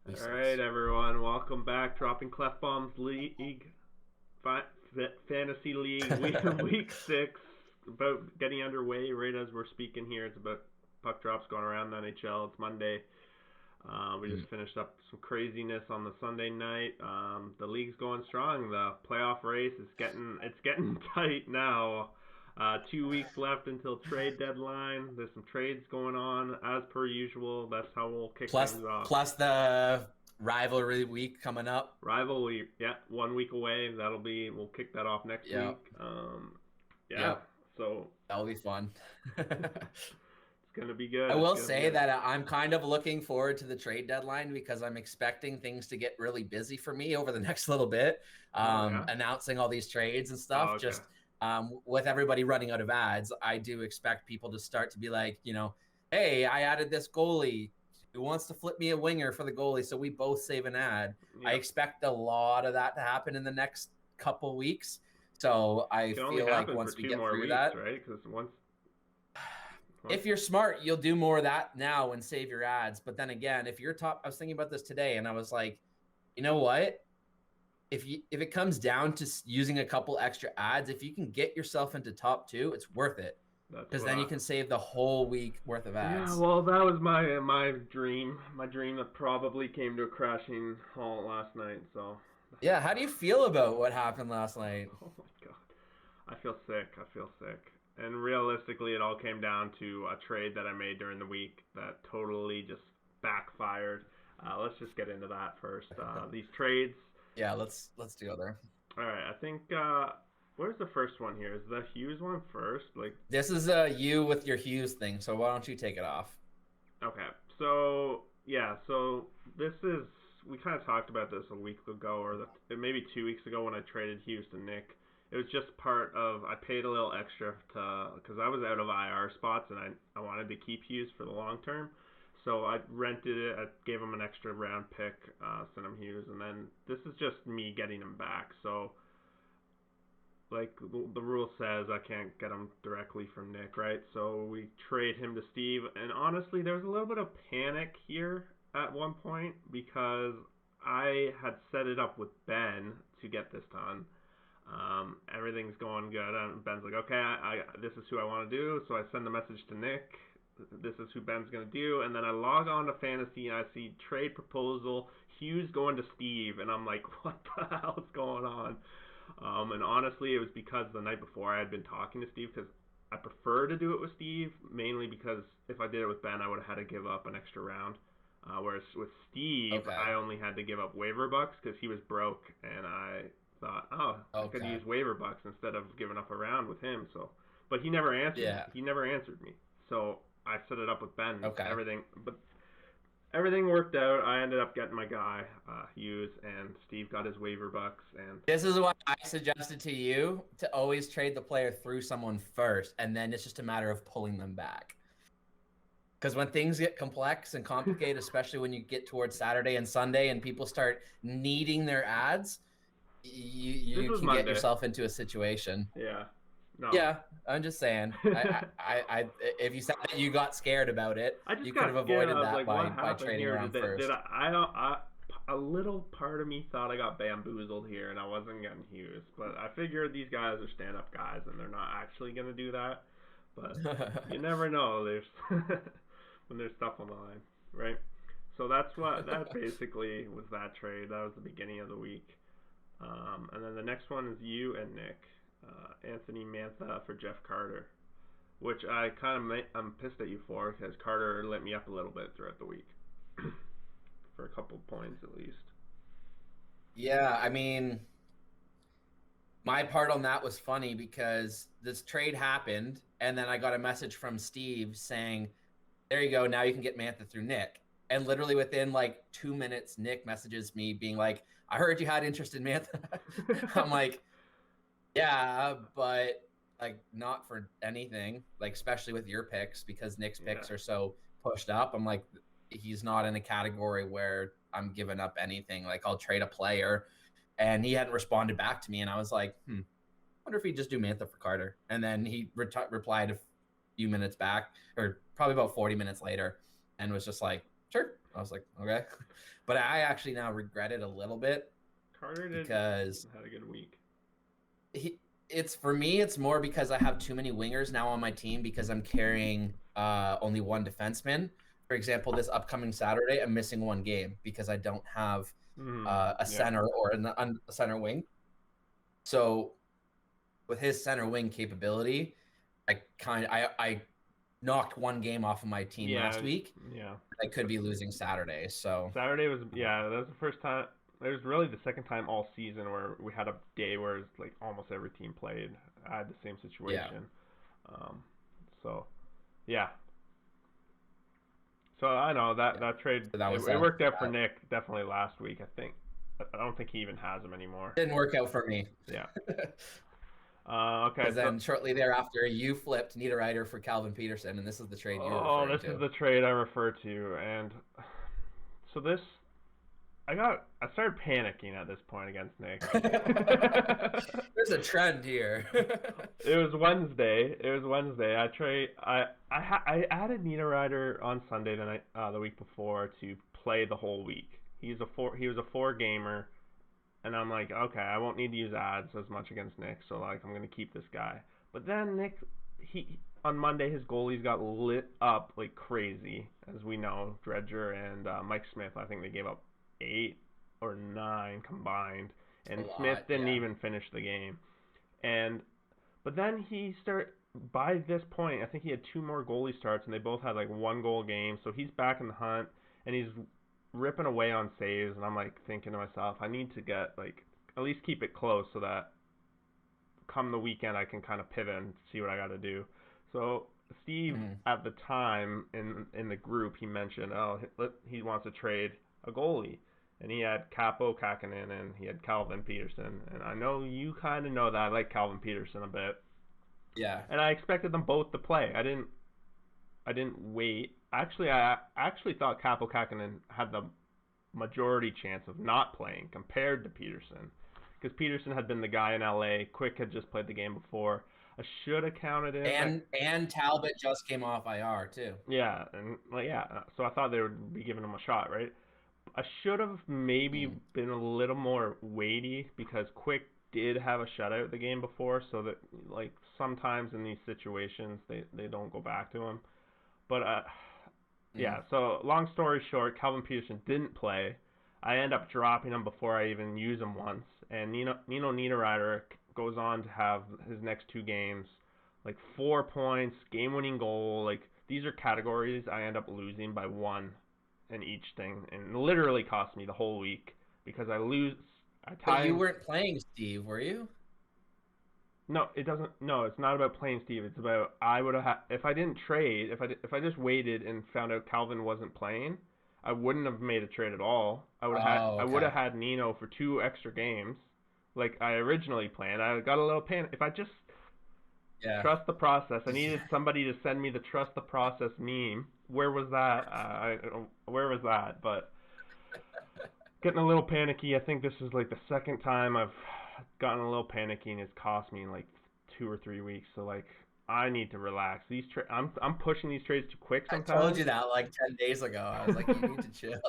Week All right, six. everyone. Welcome back. Dropping Klefbombs League, Fantasy League, week 6. About getting underway right as we're speaking here. It's about puck drops going around the NHL. It's Monday. We Mm. just finished up some craziness on the Sunday night. The league's going strong. The playoff race is getting tight now. 2 weeks left until trade deadline. There's some trades going on as per usual. That's how we'll kick Plus, things off. plus the rivalry week coming up. Rivalry, yeah, 1 week away. We'll kick that off next Yeah, week. Yeah, yeah, so that'll be fun. it's gonna be good. I It's will gonna be say good. that I'm kind of looking forward to the trade deadline because I'm expecting things to get really busy for me over the next little bit. Oh yeah. Announcing all these trades and Oh stuff. okay. Just with everybody running out of ads, I do expect people to start to be like, hey, I added this goalie. Who wants to flip me a winger for the goalie so we both save an ad? I Yep. expect a lot of that to happen in the next couple weeks. So It I can only feel like happen for once we two get more through weeks, that, right? Because once if you're smart, you'll do more of that now and save your ads. But then again, if you're top, I was thinking about this today and I was like, you know what? If it comes down to using a couple extra ads, if you can get yourself into top two, it's worth it that's because what then you I. can save the whole week worth of Yeah, ads. well, that was my dream. My dream that probably came to a crashing halt last night. So, Yeah, how do you feel about what happened last night? oh my god. I feel sick. I feel sick. And realistically, it all came down to a trade that I made during the week that totally just backfired. Let's just get into that first. These trades. Yeah, let's go there. All right, I think. Where's the first one here? Is the Hughes one first? Like, This is you with your Hughes thing, so why don't you take it off? okay. So yeah. So this is. We kind of talked about this a week ago, or maybe 2 weeks ago when I traded Hughes to Nick. It was just part of I paid a little extra to because I was out of IR spots and I wanted to keep Hughes for the long term. So I rented it. I gave him an extra round pick, sent him Hughes, and then this is just me getting him back. So like the rule says, I can't get him directly from Nick, right? So we trade him to Steve, and honestly, there was a little bit of panic here at one point because I had set it up with Ben to get this done. Everything's going good. And Ben's like, okay, this is who I want to do. So I send a message to Nick. This is who Ben's gonna do, and then I log on to Fantasy and I see trade proposal Hughes going to Steve, and I'm like, what the hell's going on? And honestly, it was because the night before I had been talking to Steve because I prefer to do it with Steve, mainly because if I did it with Ben, I would have had to give up an extra round. Whereas with Steve, I Okay. only had to give up waiver bucks because he was broke, and I thought, oh, I could Okay. use waiver bucks instead of giving up a round with him. So, but he never answered. Yeah. He never answered me. So I set it up with Ben. Okay. Everything worked out. I ended up getting my guy Hughes, and Steve got his waiver bucks, and This is what I suggested to you to always trade the player through someone first, and then it's just a matter of pulling them back. Because when things get complex and complicated, especially when you get towards Saturday and Sunday and people start needing their ads, you this you was can get Monday. yourself into a situation. Yeah. No. Yeah, I'm just saying. If you said that you got scared about it, I just you could got have scared. I avoided was that like, what by happened trading here? around Did first. I don't a little part of me thought I got bamboozled here and I wasn't getting Hughes, but I figured these guys are stand-up guys and they're not actually gonna do that. But you never know. There's when there's stuff on the line, right? So that basically was that trade. That was the beginning of the week. And then the next one is you and Nick, Anthony Mantha for Jeff Carter, which I'm pissed at you for because Carter lit me up a little bit throughout the week for a couple points at least. Yeah, I mean, my part on that was funny because this trade happened, and then I got a message from Steve saying, "There you go. Now you can get Mantha through Nick." And literally within like 2 minutes, Nick messages me being like, "I heard you had interest in Mantha." I'm like, "Yeah, but like not for anything. Like especially with your picks because Nick's Yeah, picks are so pushed up." I'm like, he's not in a category where I'm giving up anything. Like I'll trade a player, and he hadn't responded back to me, and I was like, wonder if he'd just do Mantha for Carter. And then he replied a few minutes back, or probably about 40 minutes later, and was just like, Sure. I was like, okay. But I actually now regret it a little bit Carter because had a good week. it's for me, it's more because I have too many wingers now on my team because I'm carrying only one defenseman. For example, this upcoming Saturday, I'm missing one game because I don't have a center or a center wing. So with his center wing capability, I knocked one game off of my team last week. Yeah. I could be losing Saturday. So Saturday was that was the first time. It was really the second time all season where we had a day where it's like almost every team played. I had the same situation. Yeah. So, yeah. So I know that trade it worked out for Nick definitely last week. I don't think he even has him anymore. Didn't work out for me. Yeah. Okay. Because then shortly thereafter, you flipped Niederreiter for Calvin Peterson, and this is the trade you referred to. Oh, this is the trade I refer to, and so this, I started panicking at this point against Nick. There's a trend here. It was Wednesday. I added Niederreiter on Sunday the week before to play the whole week. He was a 4-gamer. And I'm like, okay, I won't need to use ads as much against Nick, so like I'm gonna keep this guy. But then Nick, on Monday his goalies got lit up like crazy, as we know. Dredger and Mike Smith, I think they gave up 8 or 9 combined, and Smith didn't even finish the game. But then by this point, I think he had 2 more goalie starts, and they both had like 1-goal games, so he's back in the hunt, and he's ripping away on saves, and I'm like thinking to myself, I need to get like at least keep it close so that come the weekend I can kind of pivot and see what I got to do. So Steve at the time in the group, he mentioned he wants to trade a goalie, and he had Capo Kakinen and he had Calvin Peterson, and I know you kind of know that I like Calvin Peterson a bit. Yeah. And I expected them both to play. I didn't wait. Actually, I thought Capo Kakinen had the majority chance of not playing compared to Peterson, because Peterson had been the guy in LA. Quick had just played the game before. I should have counted him. And Talbot just came off IR too. Yeah, so I thought they would be giving him a shot, right? I should have maybe been a little more weighty, because Quick did have a shutout the game before, so that like sometimes in these situations they don't go back to him. But yeah, so long story short, Calvin Peterson didn't play. I end up dropping him before I even use him once. And Nino Niederreiter goes on to have his next 2 games, like 4 points, game-winning goal. Like, these are categories I end up losing by 1 in each thing. And it literally cost me the whole week because But you weren't playing Steve, were you? No, it doesn't. No, it's not about playing Steve. It's about if I didn't trade, if I just waited and found out Calvin wasn't playing, I wouldn't have made a trade at all. I would have had Nino for 2 extra games, like I originally planned. I got a little panic. If I just trust the process, I needed somebody to send me the trust the process meme. Where was that? Where was that? But getting a little panicky. I think this is like the second time I've gotten a little panicky, and it's cost me in like 2 or 3 weeks. So like I need to relax. I'm pushing these trades too quick sometimes. I told you that like 10 days ago. I was like, you need to chill.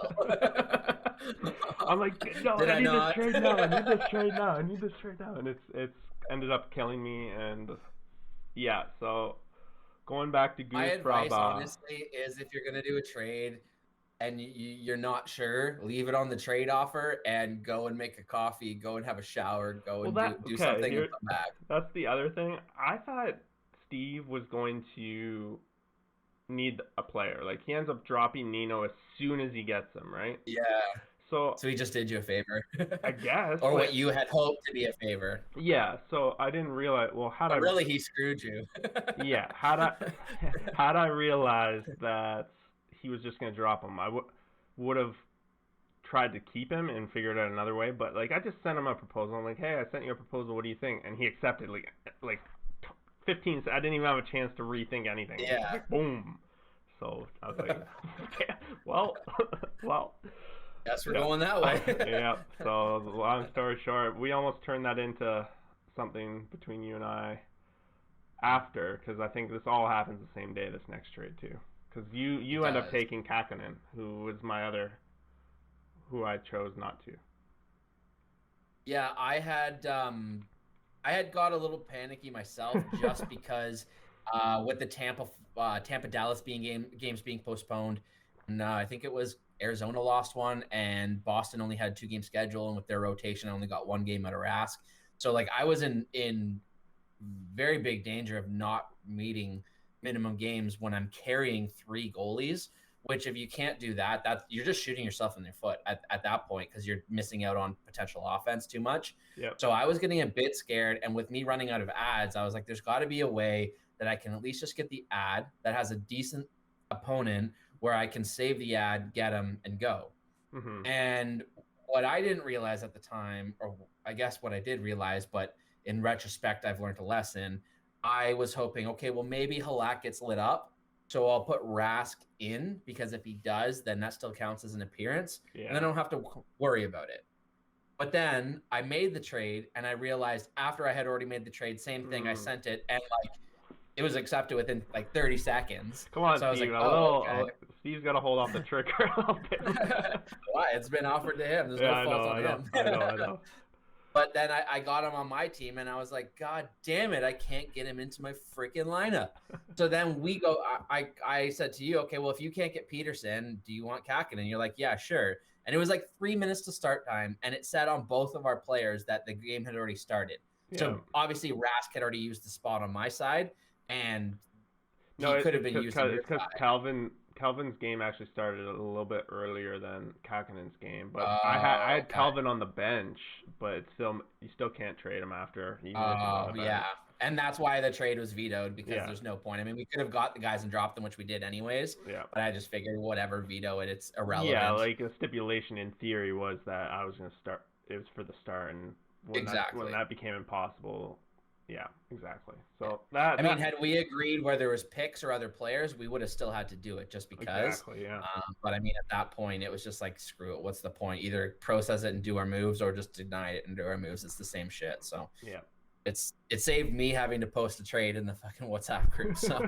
I'm like, no, I need this trade now. I need this trade now. And it's ended up killing me. And yeah, so going back to Goose my advice, honestly, is if you're gonna do a trade and you're not sure, leave it on the trade offer and go and make a coffee, go and have a shower, go and do something and come back. That's the other thing. I thought Steve was going to need a player. Like, he ends up dropping Nino as soon as he gets him, right? Yeah. So he just did you a favor. I guess. Or what you had hoped to be a favor. Yeah, so I didn't realize, really, he screwed you. Yeah, had I realized that he was just going to drop him, I would have tried to keep him and figured out another way. But like, I just sent him a proposal. I'm like, hey, I sent you a proposal. What do you think? And he accepted like 15. I didn't even have a chance to rethink anything. Yeah. Boom. So I was like, well. Guess we're going that way. Yeah. So long story short, we almost turned that into something between you and I after, because I think this all happens the same day, this next trade too. Because you end up taking Kakkonen, who was my other, who I chose not to. Yeah, I had got a little panicky myself just because with the Tampa Dallas games being postponed, and I think it was Arizona lost one, and Boston only had 2 game schedule, and with their rotation, I only got 1 game at a Rask. So like I was in very big danger of not meeting minimum games when I'm carrying 3 goalies. Which if you can't do that, you're just shooting yourself in the foot at that point because you're missing out on potential offense too much. Yep. So I was getting a bit scared, and with me running out of ads, I was like, "There's got to be a way that I can at least just get the ad that has a decent opponent where I can save the ad, get them, and go." Mm-hmm. And what I didn't realize at the time, or I guess what I did realize, but in retrospect, I've learned a lesson. I was hoping, okay, well maybe Halak gets lit up. So I'll put Rask in because if he does, then that still counts as an appearance. Yeah. And I don't have to worry about it. But then I made the trade and I realized after I had already made the trade, same thing, I sent it and like it was accepted within like 30 seconds. Come on, so I was Steve. like, okay. Steve's got to hold off the trigger a little bit. Well, it's been offered to him. There's no fault on him. I know. But then I got him on my team, and I was like, God damn it, I can't get him into my freaking lineup. So then we go, I said to you, okay, well, if you can't get Peterson, do you want Kakkonen? And you're like, yeah, sure. And it was like 3 minutes to start time, and it said on both of our players that the game had already started. Yeah. So obviously Rask had already used the spot on my side, and he could have been used on your because side. Calvin's game actually started a little bit earlier than Kakkonen's game, but I had Calvin on the bench, but you still can't trade him after. Yeah, and that's why the trade was vetoed because there's no point. I mean, we could have got the guys and dropped them, which we did anyways. Yeah. But I just figured whatever, veto it. It's irrelevant. Yeah, like the stipulation in theory was that I was going to start. It was for the start, and when that became impossible. Yeah, exactly. So had we agreed where there was picks or other players, we would have still had to do it just because. Exactly, yeah. But I mean, at that point, it was just like, screw it. What's the point? Either process it and do our moves, or just deny it and do our moves. It's the same shit. So yeah, it saved me having to post a trade in the fucking WhatsApp group. So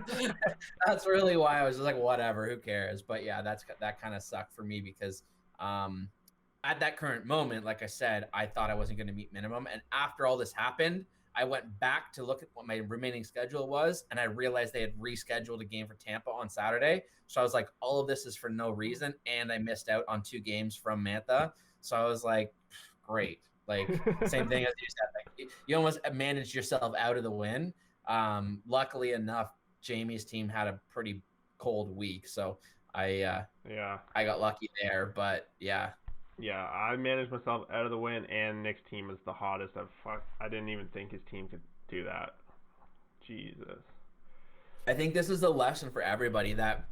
that's really why I was just like, whatever, who cares? But yeah, that kind of sucked for me because at that current moment, like I said, I thought I wasn't going to meet minimum, and after all this happened, I went back to look at what my remaining schedule was, and I realized they had rescheduled a game for Tampa on Saturday. So I was like, all of this is for no reason, and I missed out on 2 games from Mantha. So I was like, great. Like, same thing as you said. Like, you almost managed yourself out of the win. Luckily enough, Jamie's team had a pretty cold week, so I got lucky there. But yeah. Yeah, I managed myself out of the win, and Nick's team is the hottest. I didn't even think his team could do that. Jesus. I think this is a lesson for everybody that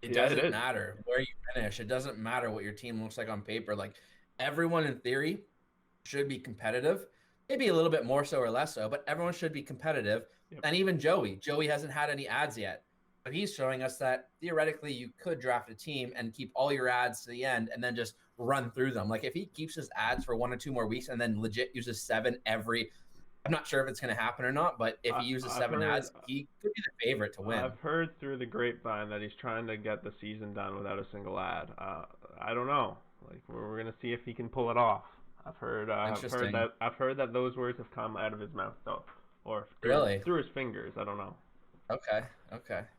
it doesn't matter where you finish. It doesn't matter what your team looks like on paper. Like, everyone in theory should be competitive. Maybe a little bit more so or less so, but everyone should be competitive. Yep. And even Joey. Joey hasn't had any ads yet. But he's showing us that theoretically you could draft a team and keep all your ads to the end and then just run through them. Like, if he keeps his ads for 1 or 2 more weeks and then legit uses 7 every, I'm not sure if it's going to happen or not, but if he uses 7 ads, he could be the favorite to win. I've heard through the grapevine that he's trying to get the season done without a single ad. I don't know. Like, we're going to see if he can pull it off. I've heard that those words have come out of his mouth though, or through his fingers. I don't know. Okay.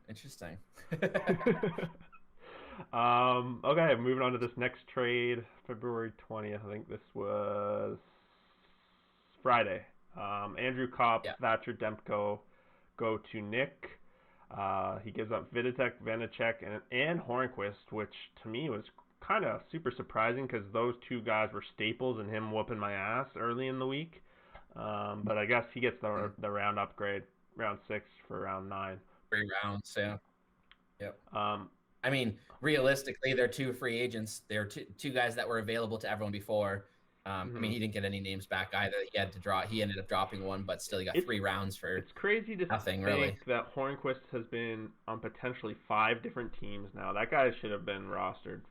Interesting. Okay, moving on to this next trade, February 20th. I think this was Friday. Andrew Kopp, Thatcher Demko go to Nick. He gives up Viditek, Vanacek, and Hornquist, which to me was kind of super surprising because those 2 guys were staples in him whooping my ass early in the week. But I guess he gets the round upgrade. Round 6 for round 9. 3 rounds, yeah. Yep. I mean, realistically, they're 2 free agents. They're two guys that were available to everyone before. I mean, he didn't get any names back either. He ended up dropping 1, but still he got 3 rounds for It's crazy to nothing, think really. that Hornquist has been on potentially 5 different teams now. That guy should have been rostered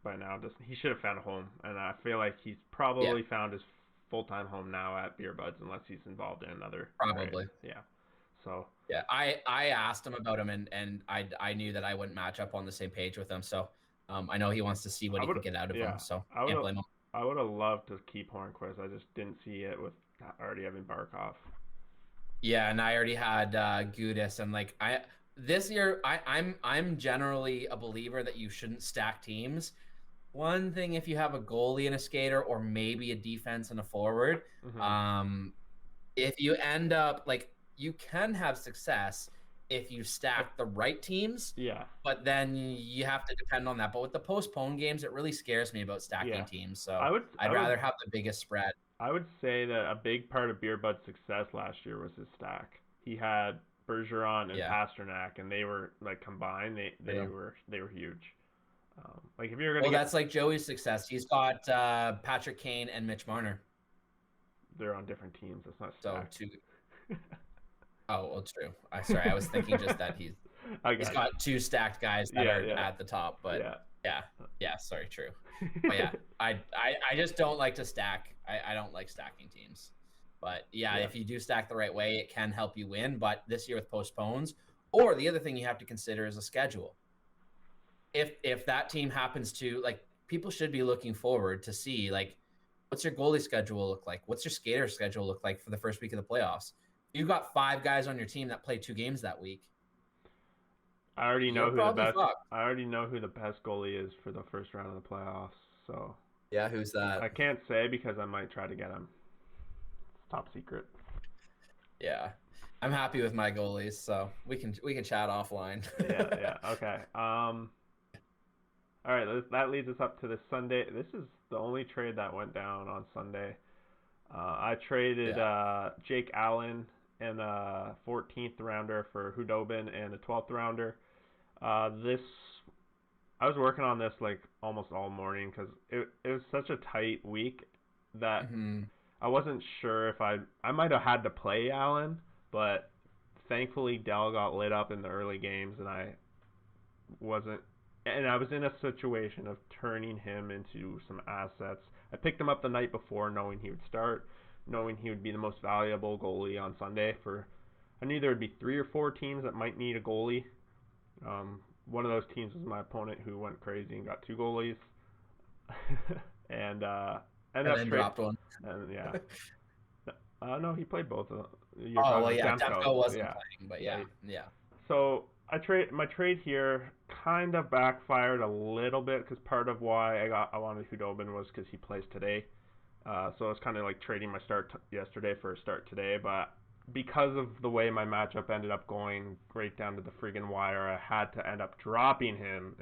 by now. He should have found a home, and I feel like he's probably found his full-time home now at Beer Buds, unless he's involved in another probably. trade. Yeah. So Yeah, I asked him about him, and I knew that I wouldn't match up on the same page with him. So I know he wants to see what I he would, can get out of him. yeah, So I would can't have, blame him. I would have loved to keep Hornquist. I just didn't see it with already having Barkov. Yeah, and I already had Gudis, and like this year I'm generally a believer that you shouldn't stack teams. One thing, if you have a goalie and a skater, or maybe a defense and a forward, Mm-hmm. um, if you end up like you can have success if you stack the right teams, Yeah, but then you have to depend on that. But with the postponed games, it really scares me about stacking yeah. teams. So I would, I'd I would, rather have the biggest spread. I would say that a big part of Beerbud's success last year was his stack. He had Bergeron and Yeah. Pasternak, and they were like combined. Yeah. They were huge. Like if you're gonna Well, get, that's like Joey's success. He's got Patrick Kane and Mitch Marner. they're on different teams. That's not So stacked. two. Oh, well, true. Sorry, I was thinking just that I he's got got two stacked guys that Yeah, are yeah, at the top. But yeah. yeah. Sorry, true. But yeah, I just don't like to stack. I don't like stacking teams. But yeah, Yeah. if you do stack the right way, it can help you win. But this year with postpones, or the other thing you have to consider is a schedule. If that team happens to like, people should be looking forward to see like, what's your goalie schedule look like? What's your skater schedule look like for the first week of the playoffs? You've got 5 guys on your team that play 2 games that week. I already know You're who the probably best. fucked. I already know who the best goalie is for the first round of the playoffs. So Yeah, who's that? I can't say because I might try to get him. It's top secret. Yeah, I'm happy with my goalies, so we can chat offline. Yeah. Okay. All right. That leads us up to this Sunday. This is the only trade that went down on Sunday. I traded Jake Allen and a 14th rounder for Hudobin and a 12th rounder. This I was working on this like almost all morning because it was such a tight week that I wasn't sure if I might have had to play Allen, but thankfully Dell got lit up in the early games and I was in a situation of turning him into some assets. I picked him up the night before knowing he would start, knowing he would be the most valuable goalie on Sunday for I knew there would be 3 or 4 teams that might need a goalie. One of those teams was my opponent who went crazy and got 2 goalies. and then dropped one. And yeah. No, he played both of them. Oh, well, yeah, Demko wasn't playing, but yeah. So my trade here kind of backfired a little bit because part of why I wanted Hudobin was because he plays today. So it's kind of like trading my start yesterday for a start today, but because of the way my matchup ended up going right down to the friggin' wire, I had to end up dropping him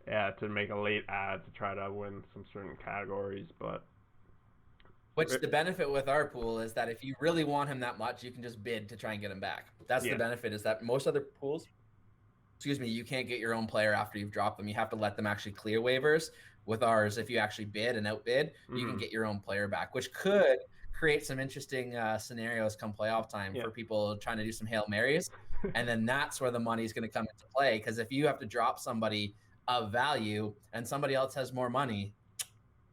to make a late ad to try to win some certain categories. But which the benefit with our pool is that if you really want him that much, you can just bid to try and get him back. That's the benefit, is that most other pools, you can't get your own player after you've dropped them. You have to let them actually clear waivers. With ours, if you actually bid and outbid, you can get your own player back, which could create some interesting scenarios come playoff time for people trying to do some Hail Marys. And then that's where the money's going to come into play. Because if you have to drop somebody of value and somebody else has more money.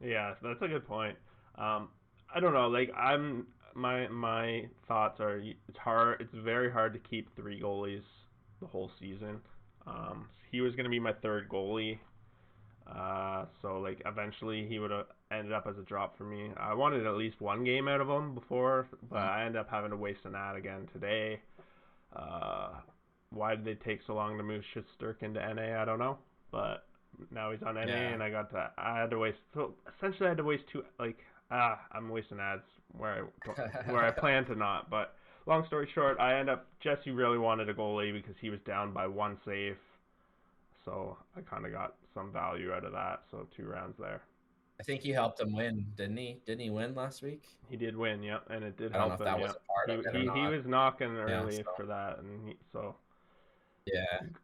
Yeah, that's a good point. I don't know. Like my thoughts are it's very hard to keep 3 goalies the whole season. He was going to be my 3rd goalie. So like eventually he would have ended up as a drop for me. I wanted at least 1 game out of him before, but I ended up having to waste an ad again today. Why did they take so long to move Shesterkin to NA? I don't know, but now he's on NA and I had to waste. So essentially I had to waste 2. I'm wasting ads where I plan to not. But long story short, Jesse really wanted a goalie because he was down by 1 save. So I kind of got some value out of that. So 2 rounds there. I think you helped him win, didn't he? Didn't he win last week? He did win, yeah, and it did I don't help know if him. that was a part of it or not. He was knocking early for that, and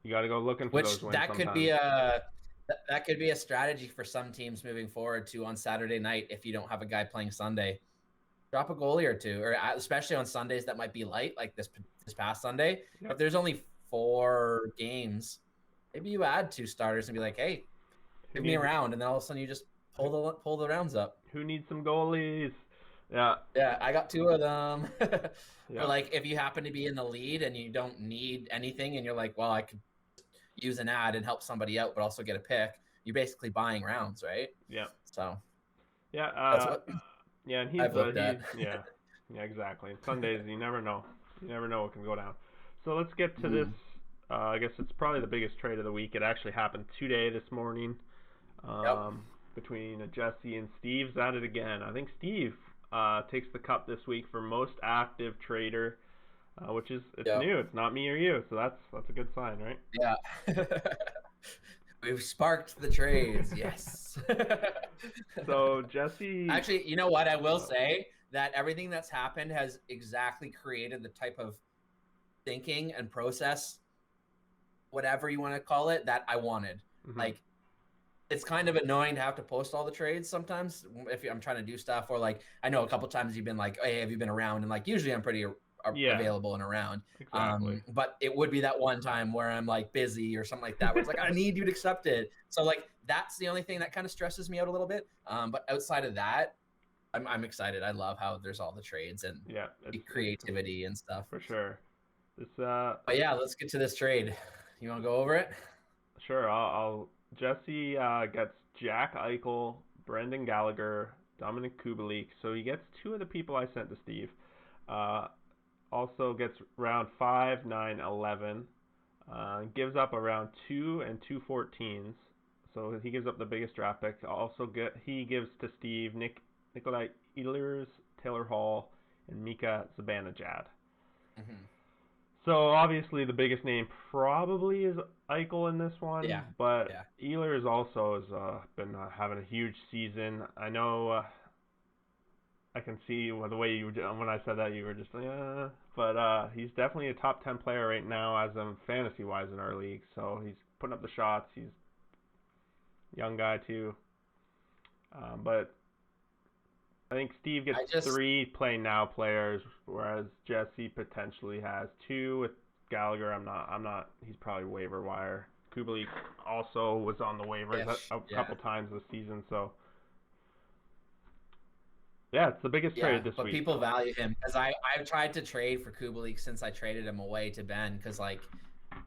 you got to go looking for those wins. That could be a strategy for some teams moving forward too. On Saturday night, if you don't have a guy playing Sunday, drop a goalie or 2, or especially on Sundays that might be light, like this past Sunday. Yep. If there's only 4 games, maybe you add 2 starters and be like, hey, give me a round, and then all of a sudden you just pull the rounds up. Who needs some goalies? Yeah. Yeah, I got 2 of them. Or Yeah. like if you happen to be in the lead and you don't need anything and you're like, well, I could use an ad and help somebody out, but also get a pick. You're basically buying rounds, right? Yeah. So Yeah. that's what Yeah, and I've looked he's at. yeah. Yeah, exactly. And Sundays, you never know. You never know what can go down. So let's get to this. Mhm. I guess it's probably the biggest trade of the week. It actually happened today, this morning, Yep. between Jesse and Steve's at it again. I think Steve takes the cup this week for most active trader, which is it's Yep. new. It's not me or you, so that's a good sign, right? Yeah. We've sparked the trades. Yes. So Jesse, Actually, you know what? I will say that everything that's happened has exactly created the type of thinking and process, whatever you want to call it, that I wanted. mhm. Like, it's kind of annoying to have to post all the trades sometimes if I'm trying to do stuff, or like I know a couple times you've been like, hey, have you been around? And like usually I'm pretty Yeah, available and around. exactly. But it would be that one time where I'm like busy or something like that, where it's like I need you to accept it. So like that's the only thing that kind of stresses me out a little bit. But outside of that, I'm excited. I love how there's all the trades and Yeah, the it's creativity and stuff. for sure. This But yeah, let's get to this trade. You want to go over it? sure. I'll Jesse gets Jack Eichel, Brendan Gallagher, Dominic Kubalik. So he gets two of the people I sent to Steve. Uh, also gets round 5, 9, 11. Gives up around 2 and 2 14s. So he gives up the biggest draft pick. He gives to Steve Nikolai Ehlers, Taylor Hall, and Mika Zibanejad. Mm-hmm. So obviously the biggest name probably is Eichel in this one, Yeah. but Yeah. Ehlers also has been having a huge season. I know I can see the way you when I said that you were just like, but he's definitely a top 10 player right now as in fantasy wise in our league. So he's putting up the shots. He's a young guy too, but I think Steve gets I just 3 play now players, whereas Jesse potentially has 2 with Gallagher. I'm not. He's probably waiver wire. Kubalik also was on the waivers ish. a Yeah. couple times this season, so yeah, it's the biggest Yeah, trade this but week. people value him because I've tried to trade for Kubalik since I traded him away to Ben because like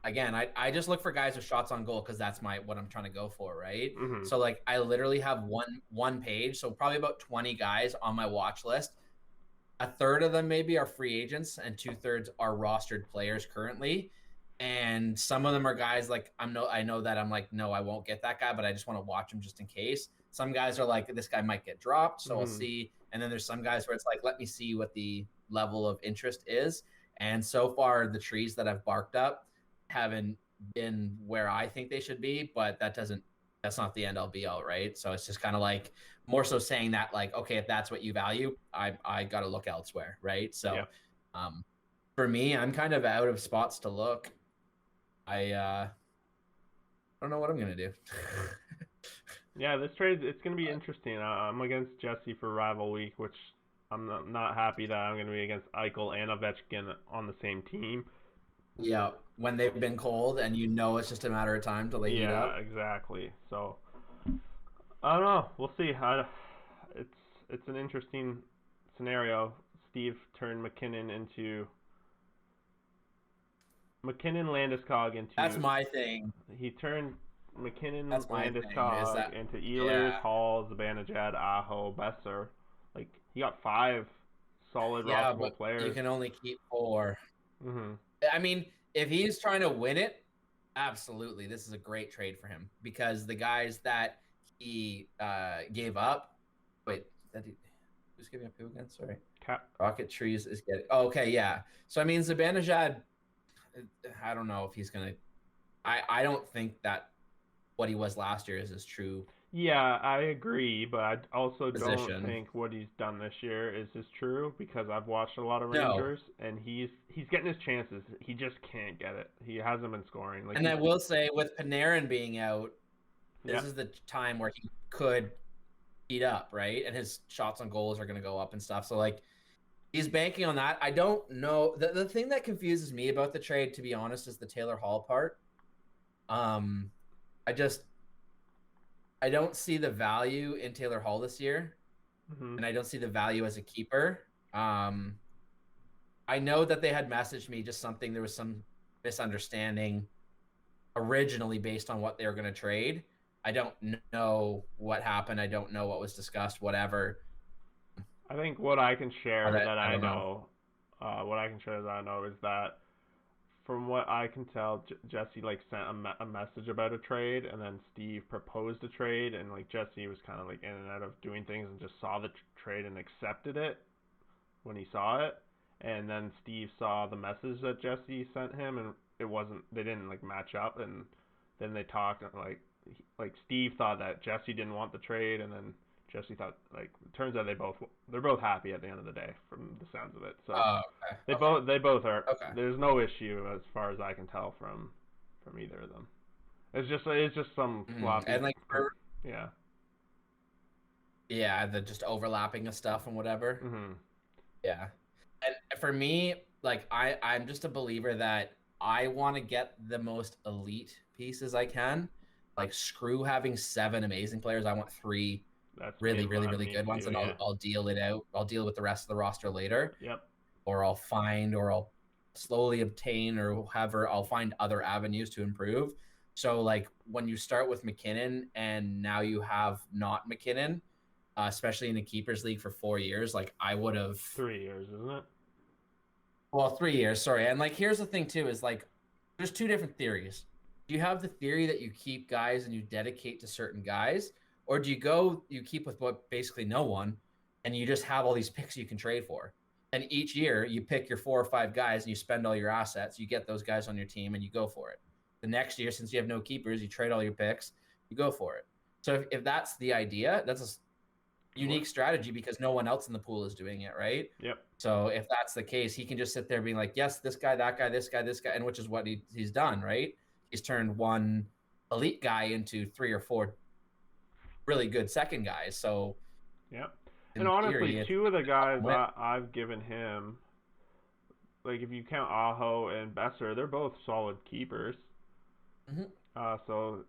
again I just look for guys with shots on goal because that's what I'm trying to go for, right? Mhm. So like I literally have one page, so probably about 20 guys on my watch list. A third of them maybe are free agents and 2/3 are rostered players currently. And some of them are guys like I know that I'm like, no, I won't get that guy, but I just want to watch him just in case. Some guys are like, this guy might get dropped, so I'll Mhm. see. And then there's some guys where it's like, let me see what the level of interest is. And so far, the trees that I've barked up haven't been where I think they should be, but that's not the end all be all, right? So it's just kind of like more so saying that like, okay, if that's what you value, I got to look elsewhere, right? So Yeah. um, for me, I'm kind of out of spots to look. I don't know what I'm gonna do. Yeah, this trade it's gonna be interesting. I'm against Jesse for rival week, which I'm not happy that I'm gonna be against Eichel and Ovechkin on the same team. Yeah, when they've been cold and you know it's just a matter of time till they heat Yeah, up. exactly. So I don't know. We'll see. It's it's an interesting scenario. Steve turned Landeskog That's into my thing. he turned McKinnon That's my thing. Is Landeskog that into Ehlers, yeah, Hall, Zibanejad, Aho, Besser. Like he got 5 solid yeah, rosterable but you players. can only keep 4. Mhm. I mean, if he's trying to win it, absolutely, this is a great trade for him because the guys that he gave up. Wait, who's giving up who again? Sorry, Rocket Trees is getting. Oh, okay, yeah. So I mean, Zibanejad. I don't know if he's gonna. I don't think that what he was last year is his true Yeah, I agree, but I also don't position. think what he's done this year is true because I've watched a lot of No, Rangers and he's getting his chances. He just can't get it. He hasn't been scoring. Like and I will say with Panarin being out, yeah, this is the time where he could heat up, right? And his shots on goals are going to go up and stuff. So like he's banking on that. I don't know. The thing that confuses me about the trade, to be honest, is the Taylor Hall part. Um, I just I don't see the value in Taylor Hall this year. Mm-hmm. and I don't see the value as a keeper. I know that they had messaged me just something. There was some misunderstanding originally based on what they were going to trade. I don't know what happened. I don't know what was discussed. Whatever. I think what I can But share that I I don't know. know, what I can share that I know is that from what I can tell, Jesse like sent a message about a trade, and then Steve proposed a trade, and like Jesse was kind of like in and out of doing things, and just saw the trade and accepted it when he saw it, and then Steve saw the message that Jesse sent him, and they didn't like match up, and then they talked, and like Steve thought that Jesse didn't want the trade, and then Jesse thought, like, it turns out they're both happy at the end of the day from the sounds of it. So Okay. they both are. Okay. There's no issue as far as I can tell from either of them. It's just some sloppy. And like Yeah. yeah, the just overlapping of stuff and whatever. Mhm. Yeah. And for me, like I'm just a believer that I want to get the most elite pieces I can. Like screw having 7 amazing players. I want 3 That's really, really, really me good ones, too. and Yeah. I'll deal it out. I'll deal with the rest of the roster later, Yep. or I'll slowly obtain, or however I'll find other avenues to improve. So like when you start with McKinnon and now you have not McKinnon, especially in a keepers league for 4 years, like I would have 3 years, isn't it? well 3 years, sorry. And like here's the thing too is like there's 2 different theories. Do you have the theory that you keep guys and you dedicate to certain guys, or do you keep with what basically no one, and you just have all these picks you can trade for? And each year you pick your 4 or 5 guys and you spend all your assets. You get those guys on your team and you go for it. The next year, since you have no keepers, you trade all your picks, you go for it. So if that's the idea, that's a unique strategy because no one else in the pool is doing it, right? Yep. So if that's the case, he can just sit there being like, yes, this guy, that guy, this guy, this guy, and which is what he's done, right? He's turned one elite guy into 3 or 4 really good second guys. So Yep. And in honestly, theory, 2 of the guys I've given him, like if you count Aho and Besser, they're both solid keepers. Mhm. So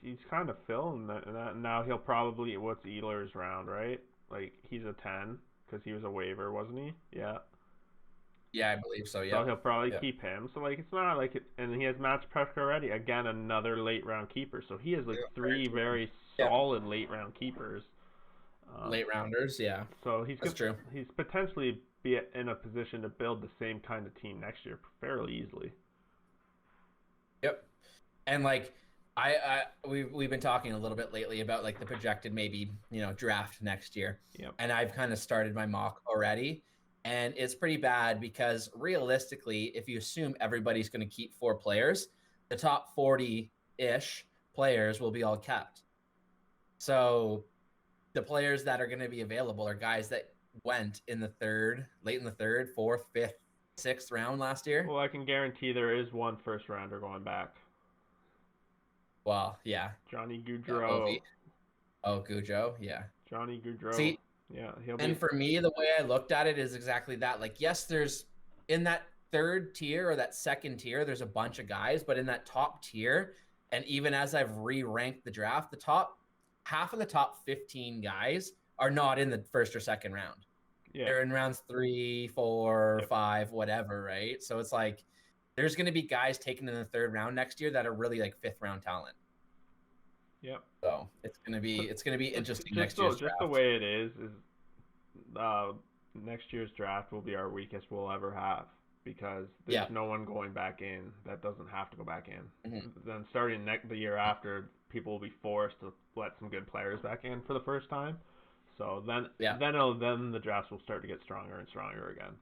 he's kind of filling that. Now he'll probably, what's Ehlers round, right? Like he's a 10 because he was a waiver, wasn't he? Yeah. Yeah, I believe so. So Yep. he'll probably Yep. keep him. So like it's not like it, and he has match pressure already. Again, another late round keeper. So he has like 3 very Yep. solid late round keepers. Late rounders, yeah. So That's true. he's potentially be in a position to build the same kind of team next year fairly easily. Yep. And like we've been talking a little bit lately about like the projected maybe, draft next year. Yep. And I've kind of started my mock already. And it's pretty bad because realistically, if you assume everybody's going to keep 4 players, the top 40-ish players will be all kept. So the players that are going to be available are guys that went in the late in the third, fourth, fifth, sixth round last year. Well, I can guarantee there is one first rounder going back. Well, yeah. Johnny Gaudreau. Oh, Gaudreau, yeah. Johnny Gaudreau. See, yeah, he'll be. And for me, the way I looked at it is exactly that. Like, yes, there's in that third tier or that second tier, there's a bunch of guys, but in that top tier, and even as I've re-ranked the draft, half of the top 15 guys are not in the first or second round. Yeah. They're in rounds 3, 4, 5, whatever, right? So it's like there's going to be guys taken in the third round next year that are really like 5th round talent. Yep. So it's gonna be interesting next year's draft. Just the way it is next year's draft will be our weakest we'll ever have because there's no one going back in that doesn't have to go back in. Mm-hmm. Then starting the year after, people will be forced to let some good players back in for the first time. So then the drafts will start to get stronger and stronger again.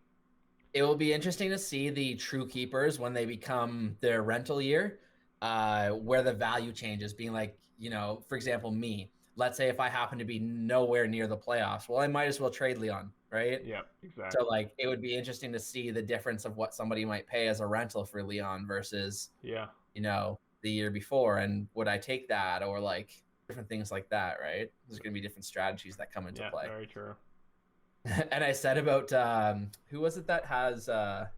It will be interesting to see the true keepers when they become their rental year, where the value changes, being like, for example, me, let's say if I happen to be nowhere near the playoffs, well, I might as well trade Leon, right? Yeah, exactly. So like, it would be interesting to see the difference of what somebody might pay as a rental for Leon versus, the year before. And would I take that, or like different things like that, right? There's going to be different strategies that come into play. Yeah, very true. And I said about, who was it that has, I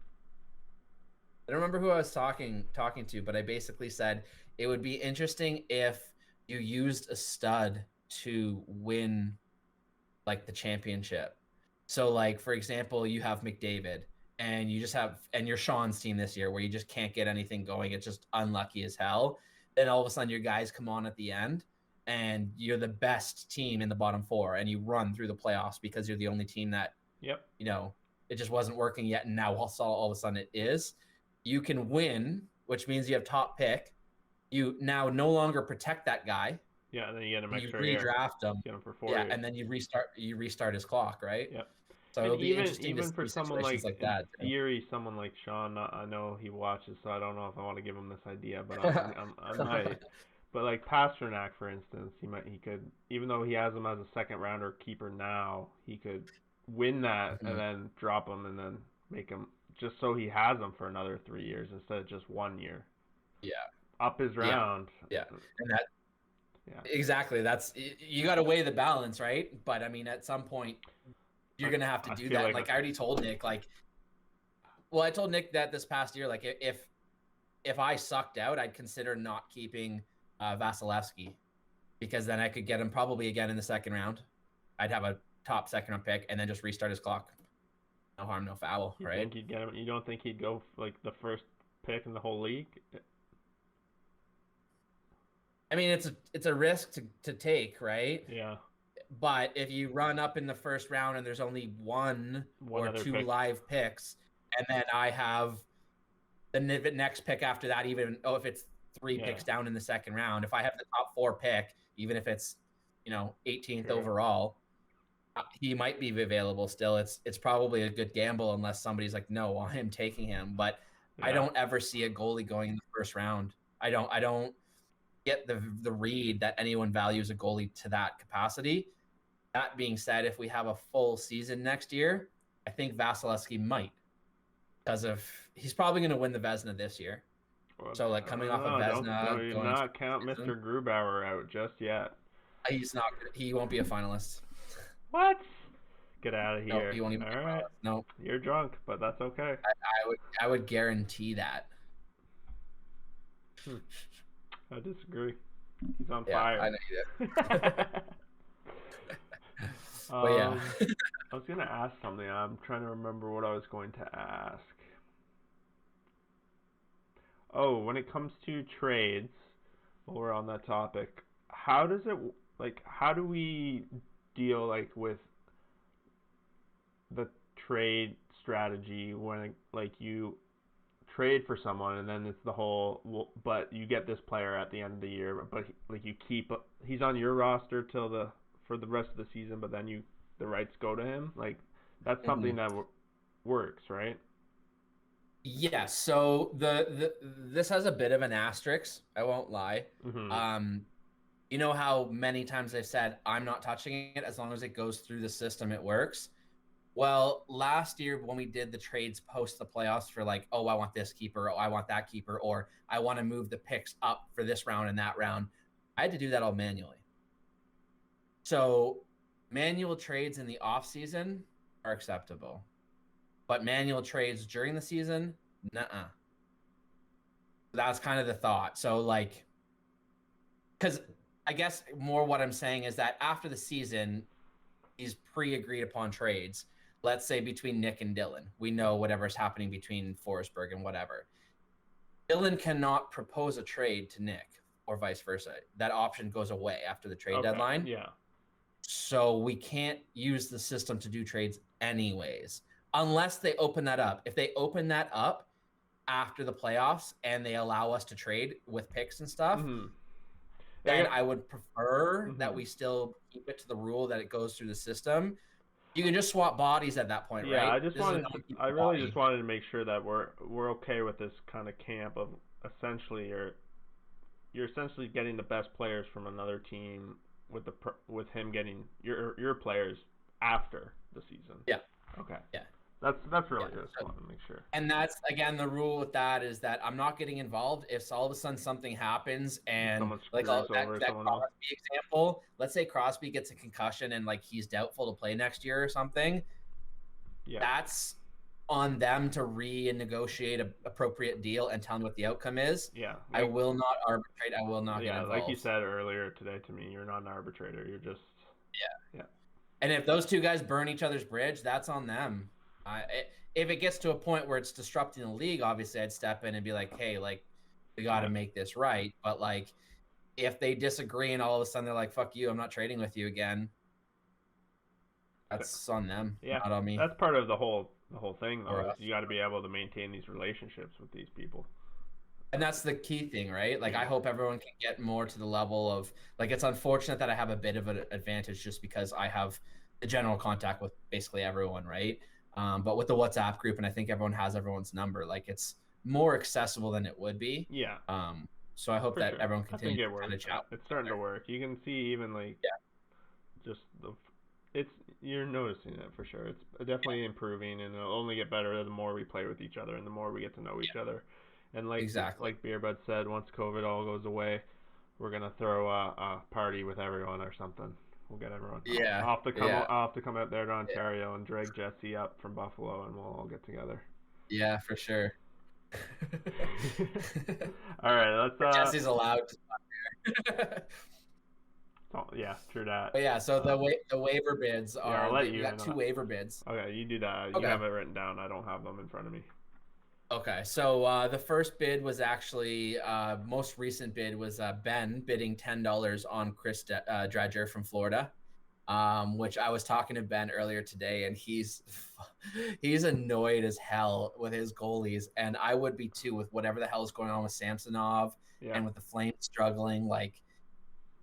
don't remember who I was talking to, but I basically said it would be interesting if you used a stud to win like the championship. So like, for example, you have McDavid and you're Sean's team this year where you just can't get anything going. It's just unlucky as hell. Then all of a sudden your guys come on at the end and you're the best team in the bottom four and you run through the playoffs because you're the only team that, Yep. It just wasn't working yet. And now all of a sudden it is. You can win, which means you have top pick. You now no longer protect that guy. Yeah, and then you get him You extra year. redraft him. Get him for 4 years. And then you restart his clock, right? Yep. So it'll be interesting to for see someone situations like that. in theory, someone like Sean, I know he watches, so I don't know if I want to give him this idea, but I might. But like Pasternak, for instance, he could, even though he has him as a second rounder keeper now, he could win that and then drop him and then make him just so he has him for another 3 years instead of just 1 year. Yeah. Up his round. Yeah. And that. Yeah. Exactly. You got to weigh the balance, right? But I mean, at some point, you're gonna have to do that. Like I already told Nick, I told Nick that this past year, like if I sucked out, I'd consider not keeping Vasilevsky because then I could get him probably again in the second round. I'd have a top second round pick and then just restart his clock. No harm, no foul, right? Think he'd get him? You don't think he'd go like the first pick in the whole league? I mean, it's a risk to take, right? Yeah. But if you run up in the first round and there's only one or two live picks, and then I have the next pick after that, even if it's 3 picks down in the second round, if I have the top 4 pick, even if it's 18th overall, he might be available still. It's probably a good gamble unless somebody's like, no, I am taking him. But I don't ever see a goalie going in the first round. I don't get the read that anyone values a goalie to that capacity. That being said, if we have a full season next year, I think Vasilevsky might, because he's probably going to win the Vezina this year. Well, so like coming off of Vezina, do not count Mr. Grubauer out just yet. He's not. He won't be a finalist. What? Get out of here! No, he won't even. All right. No, you're drunk, but that's okay. I would guarantee that. I disagree. He's on fire. I know you did. But yeah. I was gonna ask something. I'm trying to remember what I was going to ask. Oh, when it comes to trades, while we're on that topic, how do we deal with the trade strategy when you trade for someone and then it's the whole but you get this player at the end of the year, but he's on your roster for the rest of the season, but then the rights go to him. That's something that works, right? Yeah. So this has a bit of an asterisk. I won't lie. Mm-hmm. You know how many times I've said I'm not touching it as long as it goes through the system, it works. Well, last year when we did the trades post the playoffs for I want this keeper, or I want that keeper, or I want to move the picks up for this round and that round, I had to do that all manually. So manual trades in the off season are acceptable, but manual trades during the season, nuh-uh. That's kind of the thought. So because I guess more what I'm saying is that after the season, these pre-agreed upon trades, let's say between Nick and Dylan, we know whatever's happening between Forsberg and whatever. Dylan cannot propose a trade to Nick or vice versa. That option goes away after the trade deadline. Yeah. So we can't use the system to do trades anyways, unless they open that up. If they open that up after the playoffs and they allow us to trade with picks and stuff, then I would prefer that we still keep it to the rule that it goes through the system. You can just swap bodies at that point, right? Yeah, I really just wanted to make sure that we're okay with this kind of camp of essentially you're essentially getting the best players from another team with him getting your players after the season. Yeah. Okay. Yeah. That's really just wanted to make sure. And that's again the rule with that is that I'm not getting involved if all of a sudden something happens and that Crosby example. Let's say Crosby gets a concussion and he's doubtful to play next year or something. Yeah. That's on them to renegotiate an appropriate deal and tell them what the outcome is. Yeah. I will not arbitrate. I will not get involved. Like you said earlier today to me, you're not an arbitrator. You're just And if those two guys burn each other's bridge, that's on them. If it gets to a point where it's disrupting the league, obviously I'd step in and be like, hey, like, we got to make this right. But like, if they disagree and all of a sudden they're like, fuck you, I'm not trading with you again, that's on them, not on me. That's part of the whole thing, though. Is you got to be able to maintain these relationships with these people. And that's the key thing, right? Like, I hope everyone can get more to the level of, like, it's unfortunate that I have a bit of an advantage just because I have the general contact with basically everyone, right? But with the WhatsApp group, and I think everyone has everyone's number, like, it's more accessible than it would be. Yeah. So I hope that everyone continues to kind of chat. It's starting to work. You can see even, like, just you're noticing it for sure. It's definitely improving, and it'll only get better the more we play with each other and the more we get to know each other. And like Beerbud said, once COVID all goes away, we're gonna throw a party with everyone or something. We'll get everyone. Yeah. I'll have to come out there to Ontario and drag Jesse up from Buffalo, and we'll all get together. Yeah, for sure. All right, let's. Jesse's allowed to. Oh, yeah, true that. But yeah, so the waiver bids are. Yeah, I'll let you. Got 2 waiver bids. Okay, you do that. You have it written down. I don't have them in front of me. Okay, so the first bid was actually most recent bid was Ben bidding $10 on Chris Dredger from Florida, which I was talking to Ben earlier today, and he's annoyed as hell with his goalies, and I would be too with whatever the hell is going on with Samsonov and with the Flames struggling. Like,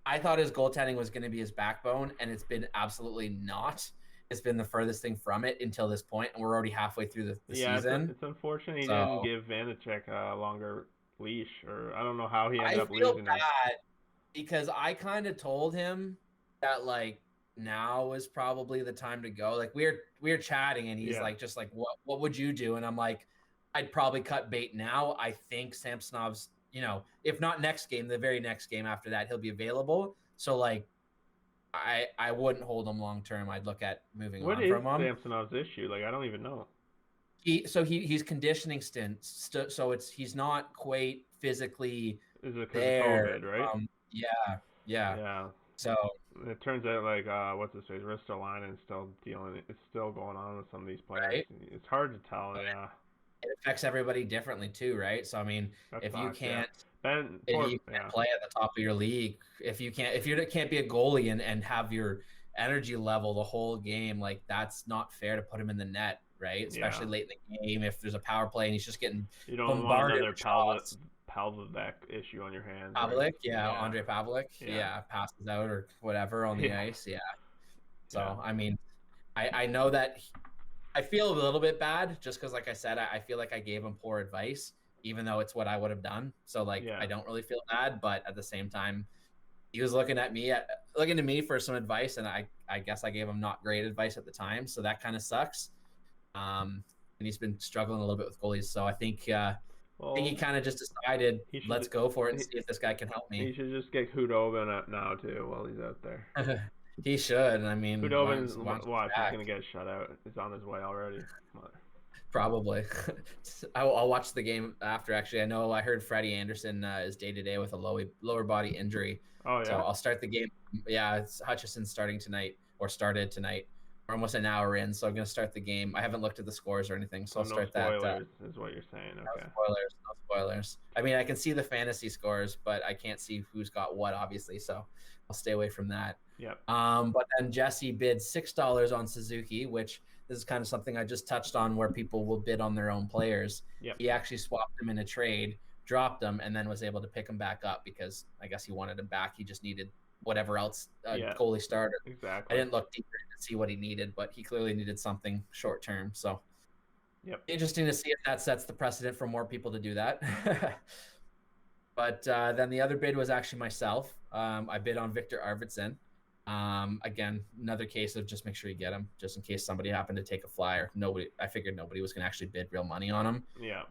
I thought his goaltending was going to be his backbone, and it's been absolutely not. It's been the furthest thing from it until this point, and we're already halfway through the season. It's unfortunate he didn't give Vanacek a longer leash, or I don't know how he ended up losing. I feel bad because I kind of told him that, like, now is probably the time to go. Like, we're chatting, and he's like, just like, what would you do? And I'm like, I'd probably cut bait now. I think Samsonov's, if not next game, the very next game after that, he'll be available. So, like, I wouldn't hold him long term. I'd look at moving on from him. What is Samsonov's issue? Like, I don't even know. He's conditioning stints, so he's not quite physically there. Is it because of COVID, right? Yeah. So it turns out, like, what's his face, Ristolainen is still dealing. It's still going on with some of these players. Right? It's hard to tell. Yeah. It affects everybody differently too, right? So I mean, if you can't play at the top of your league, if you can't be a goalie and have your energy level the whole game, like, that's not fair to put him in the net, right? Especially late in the game if there's a power play and he's just getting bombarded. Want another Pavlovek issue on your hands. Pavlik, Andre Pavlik, passes out or whatever on the ice, So I mean, I know that. I feel a little bit bad just because, like I said, I feel like I gave him poor advice, even though it's what I would have done. So, like, I don't really feel bad, but at the same time, he was looking to me for some advice, and I guess I gave him not great advice at the time, so that kind of sucks. And he's been struggling a little bit with goalies, so I think he kind of just decided, let's go for it and see if this guy can help me. He should just get Khudobin now too while he's out there. He should. I mean, Khudobin's he's gonna get shut out. He's on his way already. Probably. I'll watch the game after. Actually, I heard Freddie Anderson is day-to-day with a lower body injury. Oh yeah. So I'll start the game. Yeah, it's Hutchison started tonight. We're almost an hour in, so I'm gonna start the game. I haven't looked at the scores or anything, so I'll start that. Is what you're saying? Okay. No spoilers. I mean, I can see the fantasy scores, but I can't see who's got what, obviously. So I'll stay away from that. Yep. But then Jesse bid $6 on Suzuki, which this is kind of something I just touched on, where people will bid on their own players. Yep. He actually swapped them in a trade, dropped them, and then was able to pick them back up because I guess he wanted them back. He just needed whatever else goalie starter. Exactly. I didn't look deeper to see what he needed, but he clearly needed something short term. So interesting to see if that sets the precedent for more people to do that. But then the other bid was actually myself. I bid on Victor Arvidsson. Again, another case of just make sure you get him, just in case somebody happened to take a flyer. I figured nobody was going to actually bid real money on him. Yeah.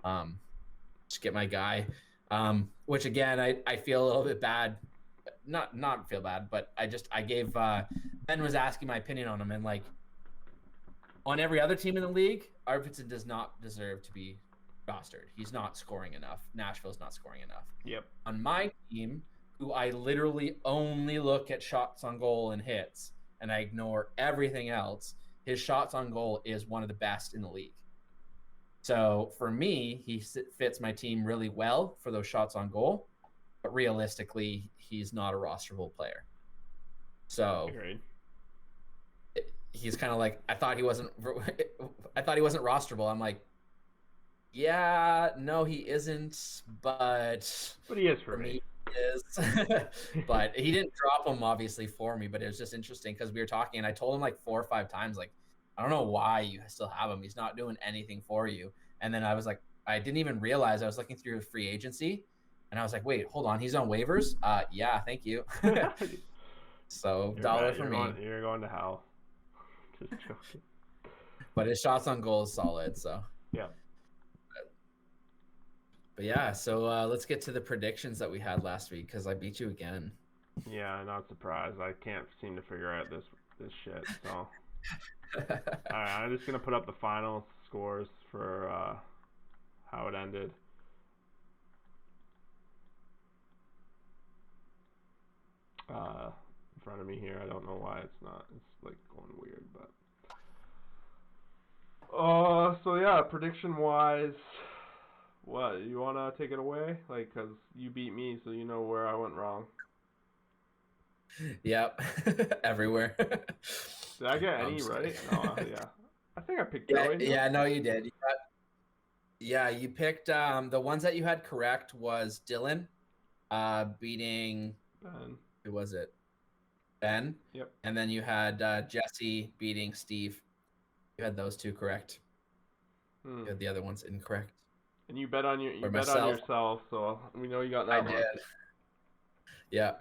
Just get my guy. Which again, I feel a little bit bad. Not feel bad, but I gave Ben was asking my opinion on him, and like on every other team in the league, Arvidsson does not deserve to be rostered. He's not scoring enough. Nashville's not scoring enough. Yep. On my team, who I literally only look at shots on goal and hits, and I ignore everything else, his shots on goal is one of the best in the league. So for me, he fits my team really well for those shots on goal, but realistically, he's not a rosterable player. So Agreed. he's kind of like, I thought he wasn't rosterable. I'm like, yeah, no, he isn't, but he is for me. Is. But he didn't drop him obviously for me, but it was just interesting because we were talking and I told him like 4 or 5 times, like, I don't know why you still have him. He's not doing anything for you. And then I was like, I didn't even realize I was looking through free agency and I was like, wait, hold on, he's on waivers? Yeah, thank you. So $1 for me. You're going to hell. Just joking. But his shots on goal is solid, so yeah. But yeah, so let's get to the predictions that we had last week because I beat you again. Yeah, not surprised. I can't seem to figure out this shit. So, all right, I'm just gonna put up the final scores for how it ended. In front of me here. I don't know why it's not. It's like going weird, but. So yeah, prediction wise. What, you want to take it away? Like, because you beat me, so you know where I went wrong. Yep. Everywhere. Did I get any right? No, yeah. I think I picked Joey. Yeah, no, you did. You picked, the ones that you had correct was Dylan beating, Ben. Who was it? Ben? Yep. And then you had Jesse beating Steve. You had those 2 correct. You had the other ones incorrect. And you bet on yourself, so we know you got that one. I did. Yeah,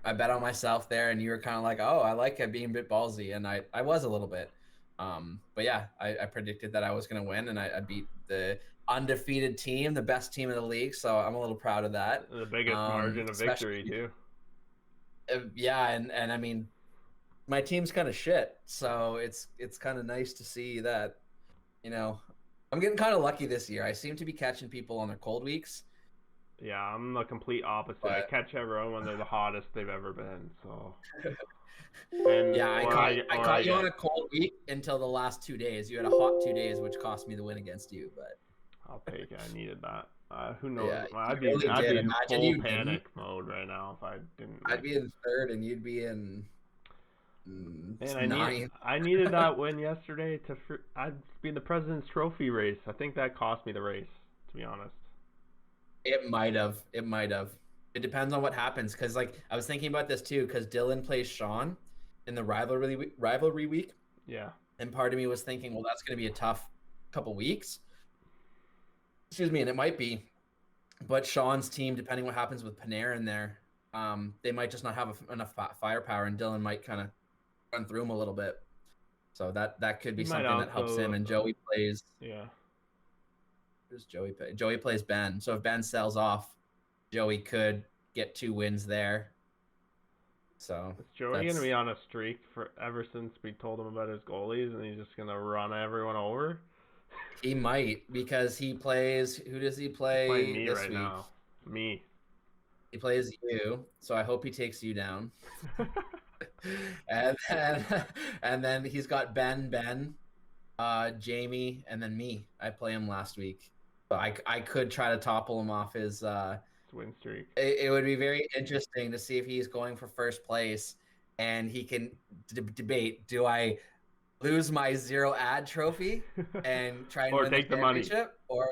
I bet on myself there, and you were kind of like, oh, I like it being a bit ballsy, and I was a little bit. But yeah, I predicted that I was going to win, and I beat the undefeated team, the best team in the league, so I'm a little proud of that. The biggest margin of victory, too. Yeah, and I mean, my team's kind of shit, so it's kind of nice to see that, you know, I'm getting kind of lucky this year. I seem to be catching people on their cold weeks. Yeah, I'm the complete opposite. I catch everyone when they're the hottest they've ever been. So. Yeah, I caught you on a cold week until the last 2 days. You had a hot 2 days, which cost me the win against you. But I'll take it. I needed that. Who knows? Yeah, I'd be in full panic mode right now if I didn't. I'd be in 3rd, and you'd be in. Man, I needed that win yesterday I'd be in the President's Trophy race. I think that cost me the race, to be honest. It might have. It depends on what happens, because like I was thinking about this too, because Dylan plays Sean in the rivalry week. Yeah. And part of me was thinking, well, that's going to be a tough couple weeks. Excuse me, and it might be. But Sean's team, depending what happens with Panarin there, they might just not have enough firepower, and Dylan might kind of run through him a little bit. So that could be something that helps him. And Joey plays. Yeah. Who's Joey play? Joey plays Ben. So if Ben sells off, Joey could get 2 wins there. So is Joey gonna be on a streak ever since we told him about his goalies, and he's just gonna run everyone over? He might, because he plays. Who does he play me this right week? Now. Me. He plays you, so I hope he takes you down. and then he's got Ben, Jamie, and then me. I play him last week, so I could try to topple him off his win streak. It would be very interesting to see if he's going for first place, and he can debate: do I lose my 0 ad trophy and try and win take the money, or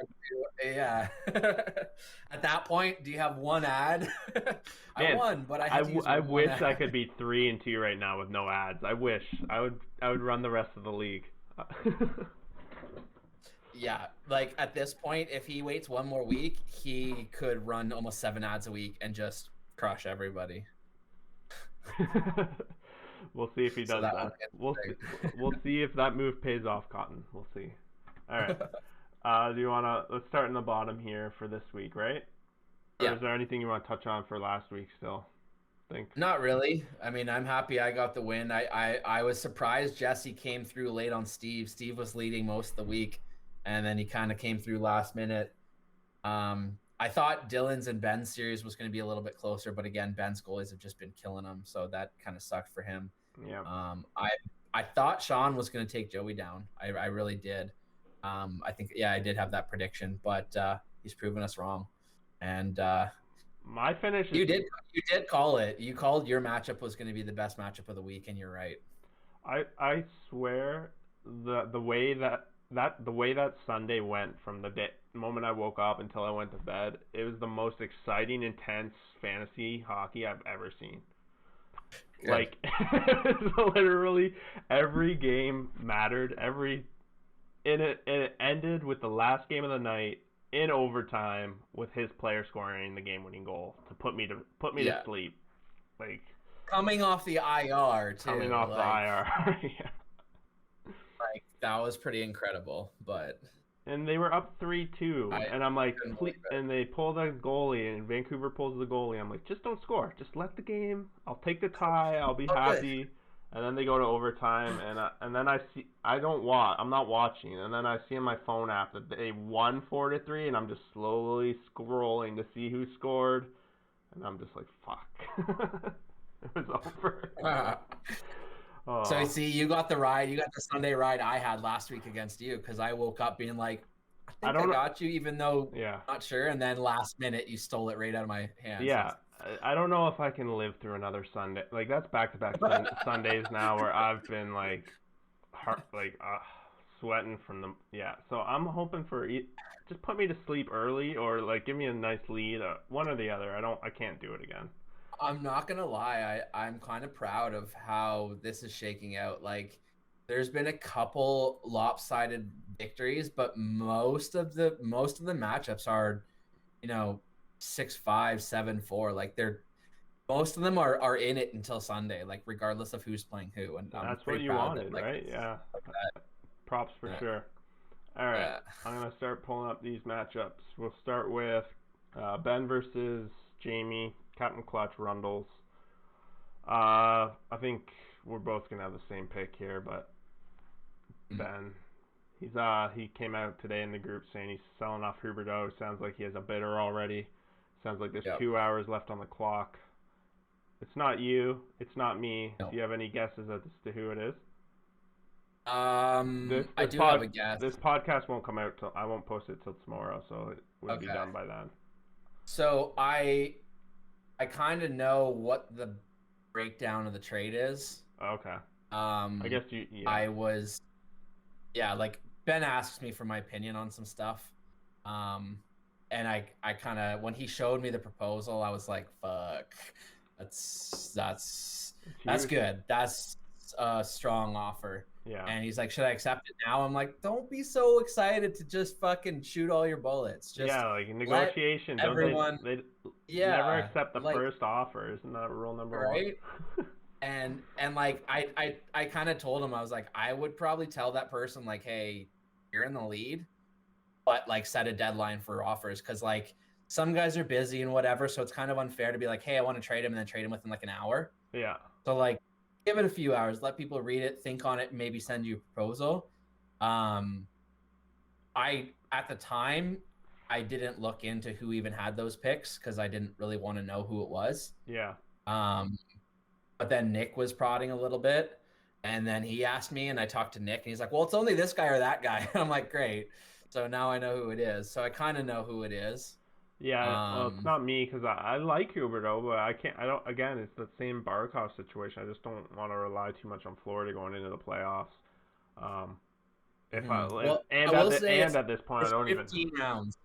at that point, do you have 1 ad? I won, but I wish I could be 3-2 right now with no ads. I wish I would run the rest of the league. Yeah, like at this point, if he waits 1 more week, he could run almost 7 ads a week and just crush everybody. We'll see if he does that. We'll see if that move pays off, Cotton. We'll see. All right. Do you want to? Let's start in the bottom here for this week, right? Or is there anything you want to touch on for last week still? Not really. I mean, I'm happy I got the win. I was surprised Jesse came through late on Steve. Steve was leading most of the week, and then he kind of came through last minute. I thought Dylan's and Ben's series was going to be a little bit closer, but again, Ben's goalies have just been killing him, so that kind of sucked for him. Yeah. I thought Sean was going to take Joey down. I really did. I think I did have that prediction, but he's proven us wrong. And My finish is you did call it. You called your matchup was going to be the best matchup of the week, and you're right. I swear the way that Sunday went from the moment I woke up until I went to bed, it was the most exciting, intense fantasy hockey I've ever seen. Good. Like literally every game mattered. It ended with the last game of the night in overtime with his player scoring the game-winning goal to put me to sleep. Like coming off the IR too. Coming off the IR. Yeah. Like that was pretty incredible, but and they were up 3-2, and I'm like, and they pull the goalie, and Vancouver pulls the goalie. I'm like, just don't score, just let the game. I'll take the tie. I'll be happy. Good. And then they go to overtime, and then I'm not watching, and then I see on my phone app that they won 4-3, and I'm just slowly scrolling to see who scored, and I'm just like, fuck, it was over. So see, you got the ride. You got the Sunday ride I had last week against you because I woke up being like, I got you, even though I'm not sure. And then last minute, you stole it right out of my hands. Yeah, I don't know if I can live through another Sunday. Like that's back-to-back Sundays now where I've been like, sweating from the So I'm hoping for just put me to sleep early or like give me a nice lead, one or the other. I can't do it again. I'm not gonna lie, I'm kind of proud of how this is shaking out. Like, there's been a couple lopsided victories, but most of the matchups are, 6-5, 7-4. Like most of them are in it until Sunday, like regardless of who's playing who. And that's what you wanted, right? Yeah. Props for sure. All right, I'm gonna start pulling up these matchups. We'll start with Ben versus Jamie. Captain Clutch Rundles. I think we're both gonna have the same pick here, but Ben, he came out today in the group saying he's selling off Huberdeau. Sounds like he has a bidder already. Sounds like there's 2 hours left on the clock. It's not you. It's not me. No. Do you have any guesses as to who it is? I do have a guess. This podcast won't come out till I won't post it till tomorrow, so it would be done by then. So I kind of know what the breakdown of the trade is. Okay. I guess you. Yeah. I was, like Ben asks me for my opinion on some stuff, and I kind of when he showed me the proposal, I was like, "Fuck, that's good. That's a strong offer." Yeah. And he's like, "Should I accept it now?" I'm like, "Don't be so excited to just fucking shoot all your bullets." Just like negotiation. Everyone, they never accept the first offer. Isn't that rule number one? Right. and like I kind of told him, I was like, I would probably tell that person like, "Hey, you're in the lead, but like set a deadline for offers," because like some guys are busy and whatever, so it's kind of unfair to be like, "Hey, I want to trade him," and then trade him within like an hour. Yeah. So like, give it a few hours, let people read it, think on it, maybe send you a proposal. At the time, I didn't look into who even had those picks because I didn't really want to know who it was. Yeah. But then Nick was prodding a little bit, and then he asked me, and I talked to Nick, and he's like, "Well, it's only this guy or that guy." I'm like, "Great." So now I know who it is. So I kind of know who it is. Yeah, well, it's not me because I like Huberdeau, but I don't. Again, it's the same Barkov situation. I just don't want to rely too much on Florida going into the playoffs. At this point, I don't 15 rounds.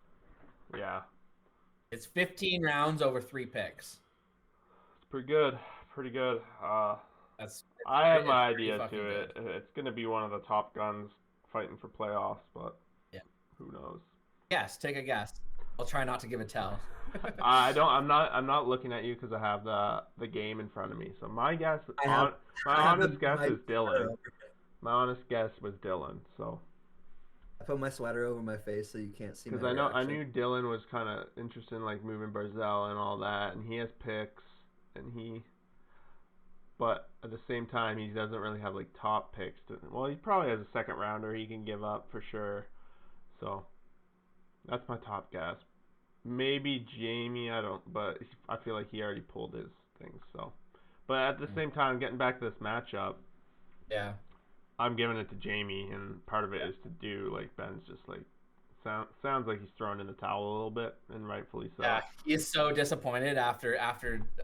Yeah. It's 15 rounds over 3 picks. It's pretty good. I have my idea to it. It's going to be one of the top guns fighting for playoffs, but who knows? Yes, take a guess. I'll try not to give a tell. I'm not looking at you because I have the game in front of me. So my guess, my honest guess is Dylan. My honest guess was Dylan. So I put my sweater over my face so you can't see. Because I knew Dylan was kind of interested in like moving Barzell and all that, and he has picks, but at the same time he doesn't really have like top picks. He probably has a second rounder he can give up for sure. So that's my top guess. Maybe Jamie, but I feel like he already pulled his things. So But at the same time, getting back to this matchup, Yeah. I'm giving it to Jamie, and part of it is to do like Ben's just like sounds like he's thrown in the towel a little bit, and rightfully so. Yeah, he's so disappointed after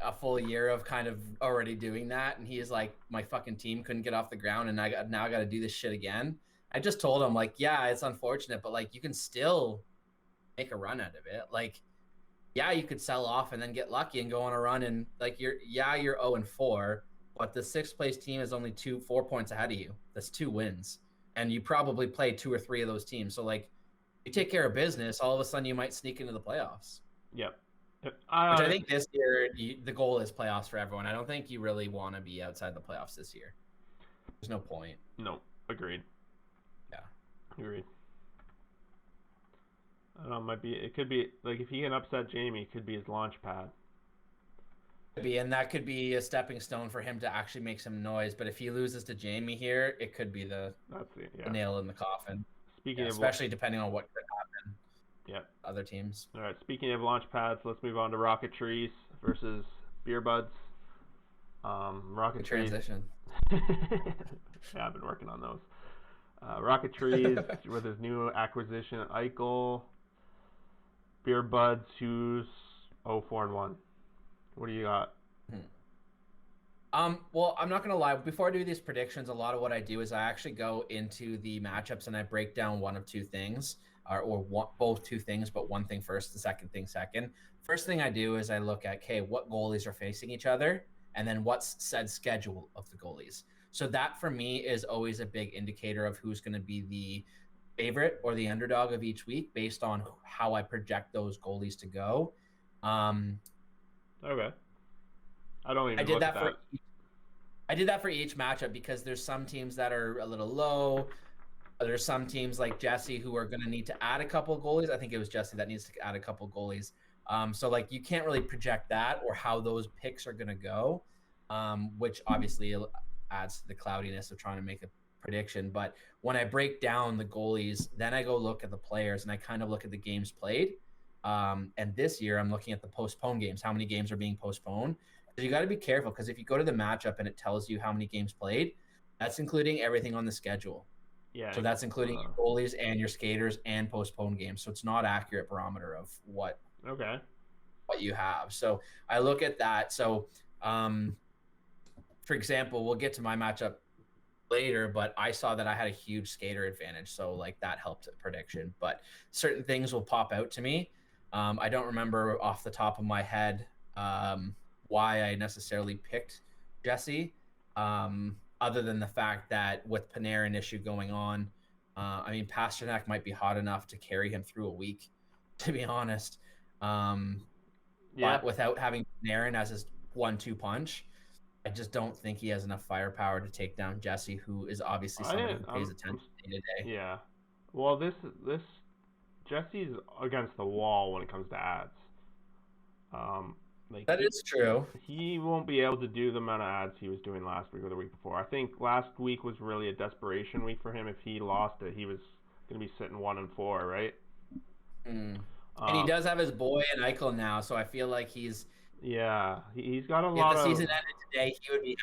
a full year of kind of already doing that, and he is like, my fucking team couldn't get off the ground, and now I got to do this shit again. I just told him like, yeah, it's unfortunate, but like you can still make a run out of it. Like, yeah, you could sell off and then get lucky and go on a run, and like you're 0-4, but the sixth place team is only 4 points ahead of you. That's 2 wins, and you probably play 2 or 3 of those teams. So like, you take care of business, all of a sudden you might sneak into the playoffs. Yep. Which I think this year the goal is playoffs for everyone. I don't think you really want to be outside the playoffs this year. There's no point. No, agreed. Yeah, agreed. I don't know, it could be like if he can upset Jamie, it could be his launch pad. And that could be a stepping stone for him to actually make some noise. But if he loses to Jamie here, it could be the nail in the coffin. Speaking of especially depending on what could happen. Yeah. Other teams. All right. Speaking of launch pads, let's move on to Rocket Trees versus Beer Buds. Rocket Trees. Transition. Yeah, I've been working on those. Rocket Trees with his new acquisition, Eichel. Beer Buds, who's 0-4-1. What do you got? Well, I'm not gonna lie. Before I do these predictions, a lot of what I do is I actually go into the matchups and I break down one of 2 things, both 2 things, but one thing first, the second thing second. First thing I do is I look at, okay, what goalies are facing each other, and then what's said schedule of the goalies. So that for me is always a big indicator of who's going to be the favorite or the underdog of each week based on how I project those goalies to go. Okay. I don't even. I did that for each matchup because there's some teams that are a little low. There's some teams like Jesse who are going to need to add a couple of goalies. I think it was Jesse that needs to add a couple of goalies. So like you can't really project that or how those picks are going to go, which obviously adds to the cloudiness of trying to make a prediction. But when I break down the goalies, then I go look at the players and I kind of look at the games played. And this year I'm looking at the postponed games. How many games are being postponed? Because you got to be careful because if you go to the matchup and it tells you how many games played, that's including everything on the schedule. Yeah. So that's including your goalies and your skaters and postponed games. So it's not accurate barometer of what you have. So I look at that. So for example, we'll get to my matchup later, but I saw that I had a huge skater advantage. So like that helped the prediction, but certain things will pop out to me. I don't remember off the top of my head why I necessarily picked Jesse, other than the fact that with Panarin issue going on, I mean, Pasternak might be hot enough to carry him through a week, to be honest. But without having Panarin as his 1-2 punch, I just don't think he has enough firepower to take down Jesse, who is obviously somebody who pays attention day to day. Yeah. Well, this Jesse's against the wall when it comes to ads. That is true. He won't be able to do the amount of ads he was doing last week or the week before. I think last week was really a desperation week for him. If he lost it, he was going to be sitting 1-4, right? And he does have his boy and Eichel now, so I feel like he's... Yeah, he's got a lot of... If the season ended today, he would be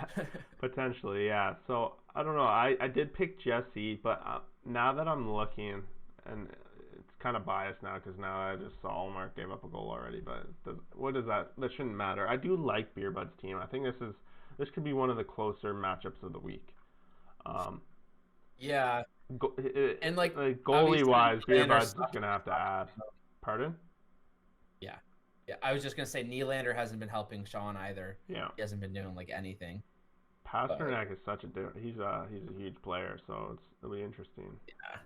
happy. Potentially, yeah. So, I don't know. I did pick Jesse, but now that I'm looking, and it's kind of biased now because now I just saw Allmark gave up a goal already, but what does that... That shouldn't matter. I do like Beer Bud's team. I think this could be one of the closer matchups of the week. Yeah. And like goalie-wise, Beer Bud's just going to have to add. Pardon? Yeah, I was just gonna say Nylander hasn't been helping Sean either. Yeah, he hasn't been doing like anything. Pasternak is such a he's a huge player, so it'll be interesting. Yeah,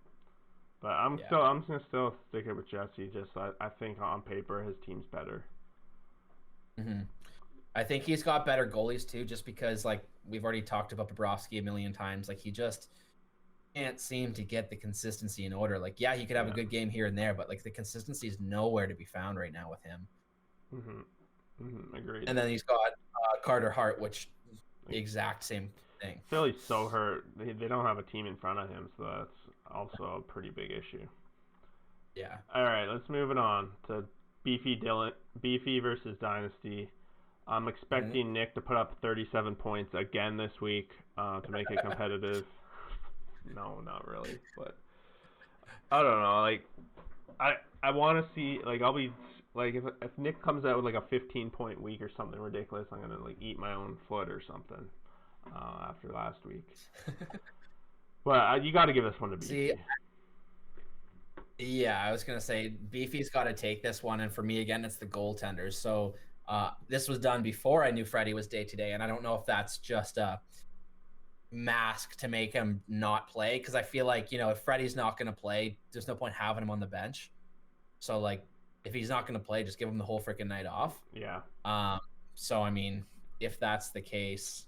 but I'm gonna still stick it with Jesse. Just I think on paper his team's better. Mm-hmm. I think he's got better goalies too, just because like we've already talked about Bobrovsky a million times. Like he just can't seem to get the consistency in order. Like he could have a good game here and there, but like the consistency is nowhere to be found right now with him. Agreed. And then he's got Carter Hart, which the exact same thing. Philly's so hurt. They don't have a team in front of him, so that's also a pretty big issue. Yeah. All right, let's move it on to Beefy versus Dynasty. I'm expecting Nick to put up 37 points again this week to make it competitive. No, not really, but I don't know. Like, I want to see, like, I'll be like, if Nick comes out with like a 15-point week or something ridiculous, I'm gonna like eat my own foot or something after last week. But you got to give this one to Beefy. Yeah, I was gonna say Beefy's got to take this one, and for me again, it's the goaltenders. So this was done before I knew Freddie was day-to-day, and I don't know if that's just a mask to make him not play, because I feel like, if Freddie's not going to play, there's no point having him on the bench. So, like, if he's not going to play, just give him the whole freaking night off. Yeah. So, I mean, if that's the case,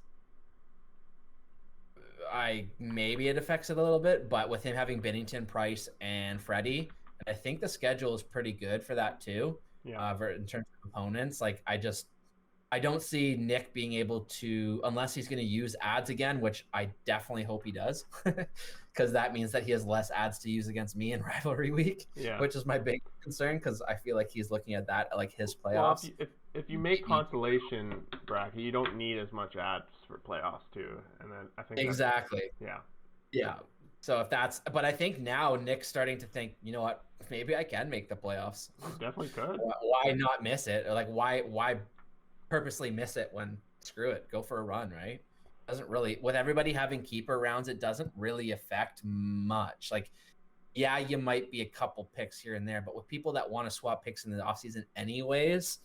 maybe it affects it a little bit, but with him having Binnington, Price, and Freddie, I think the schedule is pretty good for that too. Yeah. In terms of opponents, like, I don't see Nick being able to, unless he's going to use ads again, which I definitely hope he does, because that means that he has less ads to use against me in rivalry week, which is my big concern, because I feel like he's looking at that like his playoffs. Well, if you make consolation bracket, you don't need as much ads for playoffs too, and then I think exactly. Yeah. So but I think now Nick's starting to think, you know what, maybe I can make the playoffs. You definitely could. Why not miss it? Or like, why purposely miss it when, screw it, go for a run, right? Doesn't really, with everybody having keeper rounds, it doesn't really affect much. Like, yeah, you might be a couple picks here and there, but with people that want to swap picks in the offseason anyways,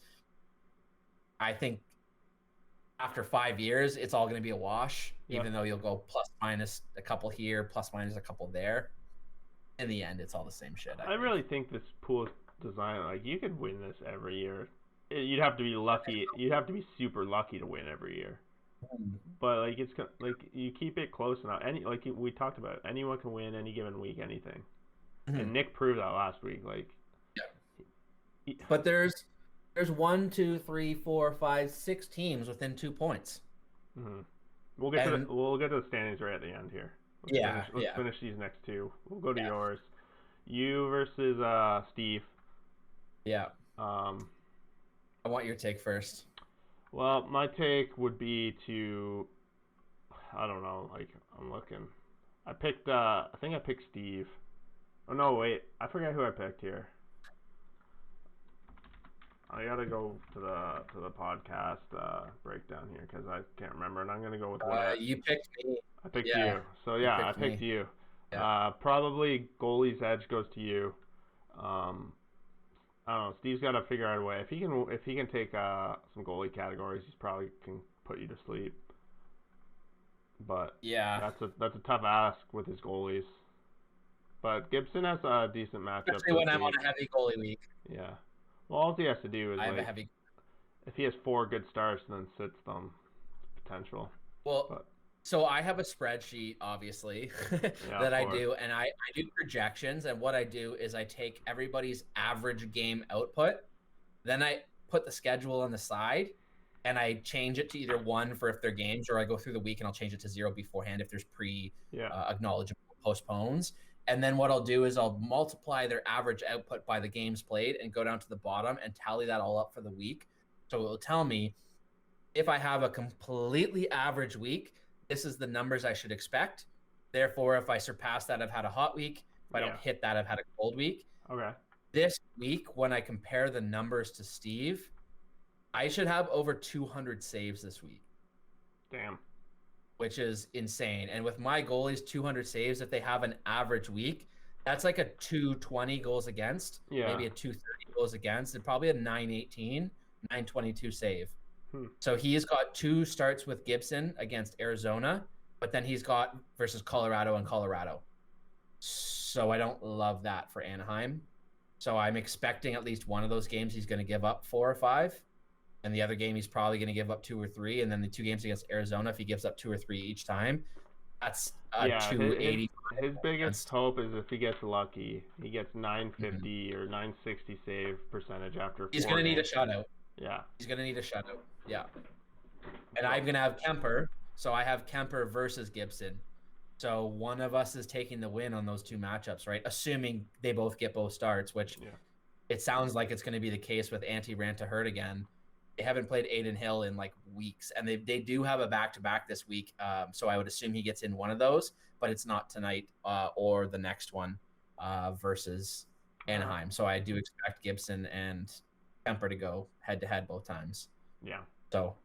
I think after 5 years, it's all going to be a wash, even though you'll go plus minus a couple here, plus minus a couple there. In the end, it's all the same shit. I really think this pool design, like, you could win this every year. You'd have to be lucky. You'd have to be super lucky to win every year. But like, it's like you keep it close enough. Like we talked about, anyone can win any given week, anything. And Nick proved that last week. Like, but there's 1, 2, 3, 4, 5, 6 teams within 2 points. We'll get to the standings right at the end here. Let's finish these next two. We'll go to yours. You versus Steve. Yeah. I want your take first. Well, my take would be to, I don't know, like, I'm looking. I think I picked Steve. Oh, no, wait. I forgot who I picked here. I gotta go to the podcast breakdown here, because I can't remember, and I'm gonna go with what you picked me. I picked you. So, yeah, I picked you. Yeah. Probably goalie's edge goes to you. I don't know. Steve's got to figure out a way. If he can take some goalie categories, he's probably can put you to sleep. But yeah, that's a tough ask with his goalies. But Gibson has a decent matchup. Especially when I'm on a heavy goalie week. Yeah. Well, all he has to do is if he has 4 good starts and then sits them, it's potential. Well. So I have a spreadsheet, obviously, that I do, and I do projections, and what I do is I take everybody's average game output, then I put the schedule on the side, and I change it to either 1 for if they're games, or I go through the week and I'll change it to 0 beforehand if there's acknowledgement postpones. And then what I'll do is I'll multiply their average output by the games played and go down to the bottom and tally that all up for the week. So it will tell me if I have a completely average week, this is the numbers I should expect. Therefore, if I surpass that, I've had a hot week. If I don't hit that, I've had a cold week. Okay. This week, when I compare the numbers to Steve, I should have over 200 saves this week. Damn. Which is insane. And with my goalies, 200 saves, if they have an average week, that's like a 220 goals against, maybe a 230 goals against, and probably a 918, 922 save. So he's got 2 starts with Gibson against Arizona, but then he's got versus Colorado and Colorado. So I don't love that for Anaheim. So I'm expecting at least one of those games he's going to give up 4 or 5. And the other game he's probably going to give up 2 or 3. And then the 2 games against Arizona, if he gives up 2 or 3 each time, that's a 280. His biggest hope is if he gets lucky, he gets 950 or 960 save percentage after 4 He's going to need a shutout. Yeah. He's going to need a shutout. Yeah. And I'm going to have Kemper. So I have Kemper versus Gibson. So one of us is taking the win on those 2 matchups, right? Assuming they both get both starts, which it sounds like it's going to be the case with Antti Ranta hurt again. They haven't played Aiden Hill in like weeks, and they do have a back-to-back this week. So I would assume he gets in one of those, but it's not tonight or the next one versus Anaheim. So I do expect Gibson and Kemper to go head-to-head both times. Yeah. So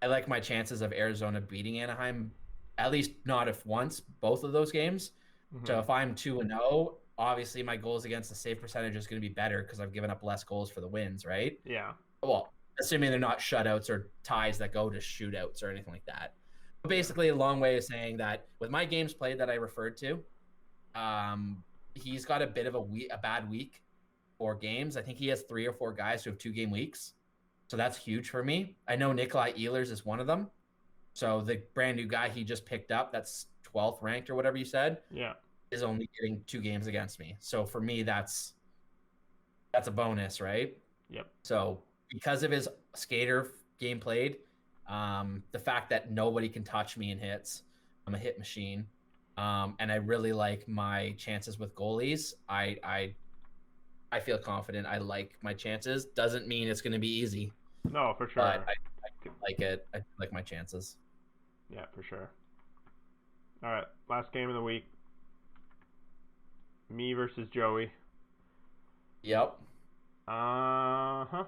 I like my chances of Arizona beating Anaheim, at least not if once, both of those games. Mm-hmm. So if I'm 2-0, obviously my goals against the save percentage is going to be better because I've given up less goals for the wins, right? Yeah. Well, assuming they're not shutouts or ties that go to shootouts or anything like that. But basically, a long way of saying that with my games played that I referred to, he's got a bit of a bad week for games. I think he has 3 or 4 guys who have 2-game weeks. So that's huge for me. I know Nikolai Ehlers is one of them. So the brand new guy he just picked up, that's 12th ranked or whatever you said, is only getting 2 games against me. So for me, that's a bonus, right? Yep. So because of his skater game played, the fact that nobody can touch me in hits, I'm a hit machine, and I really like my chances with goalies. I feel confident. I like my chances. Doesn't mean it's going to be easy. No, for sure. But I like it. I like my chances. Yeah, for sure. All right, last game of the week. Me versus Joey. Yep. So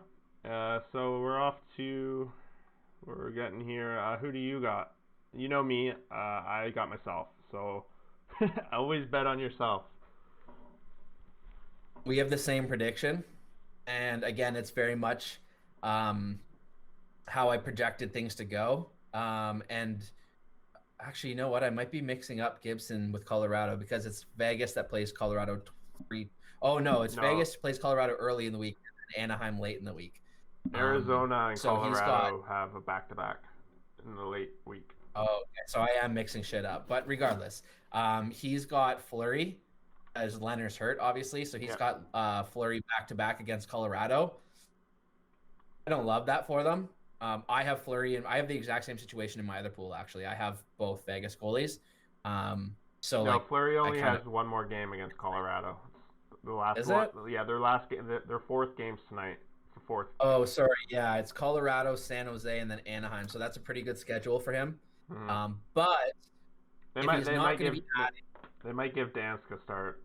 we're getting here. Who do you got? You know me. I got myself. So always bet on yourself. We have the same prediction, and again, it's very much how I projected things to go. And actually, you know what? I might be mixing up Gibson with Colorado because it's Vegas that plays Colorado 3. Oh no, it's Vegas plays Colorado early in the week and Anaheim late in the week. Arizona and Colorado have a back-to-back in the late week. Oh, okay. So I am mixing shit up. But regardless, he's got Fleury as Leonard's hurt, obviously. So he's got Fleury back-to-back against Colorado. I don't love that for them. I have Fleury, and I have the exact same situation in my other pool, actually. I have both Vegas goalies. Fleury only has one more game against Colorado. The last Is one. it? Yeah, their last game, their 4th game's tonight. It's the 4th. Oh, sorry. Yeah, it's Colorado, San Jose, and then Anaheim. So that's a pretty good schedule for him. Mm-hmm. But they might give Dansk a start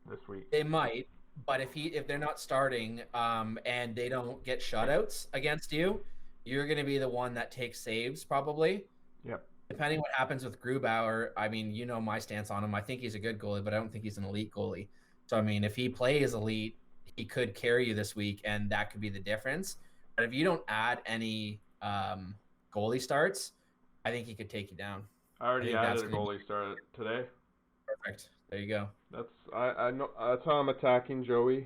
this week. They might, but if they're not starting and they don't get shutouts against you, you're going to be the one that takes saves probably. Yep. Depending what happens with Grubauer, I mean, you know my stance on him. I think he's a good goalie, but I don't think he's an elite goalie. So I mean, if he plays elite, he could carry you this week, and that could be the difference. But if you don't add any goalie starts, I think he could take you down. I already added a goalie start today. Perfect. There you go. I know that's how I'm attacking Joey.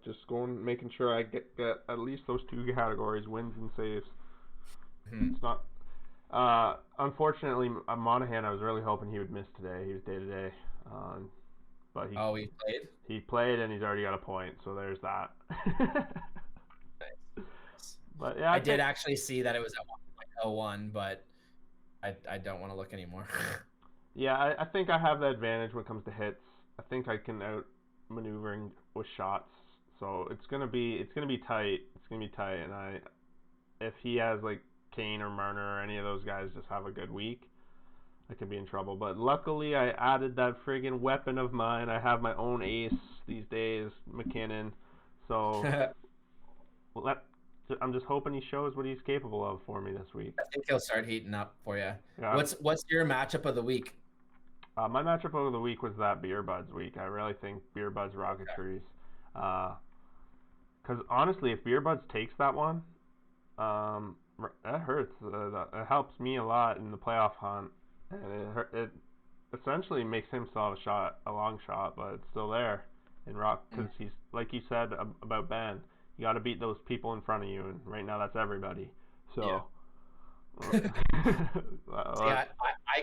Just making sure I get at least those 2 categories: wins and saves. Mm-hmm. It's not. Unfortunately, Monahan, I was really hoping he would miss today. He was day to day. But he played? He played, and he's already got a point, so there's that. Nice. But yeah, I did actually see that it was at 1.01, but I don't want to look anymore. Yeah, I think I have the advantage when it comes to hits. I think I can outmaneuver with shots, so it's gonna be tight. It's gonna be tight, and if he has like Kane or Marner or any of those guys just have a good week, I could be in trouble. But luckily, I added that friggin' weapon of mine. I have my own ace these days, McKinnon. So I'm just hoping he shows what he's capable of for me this week. I think he'll start heating up for you. Yeah. What's your matchup of the week? My matchup of the week was that Beer Buds week. I really think Beer Buds Rocketries. Because honestly, if Beer Buds takes that one, that hurts. It helps me a lot in the playoff hunt. And it essentially makes him still have a long shot, but it's still there in Rock because he's like you said about Ben. You got to beat those people in front of you, and right now that's everybody. So, I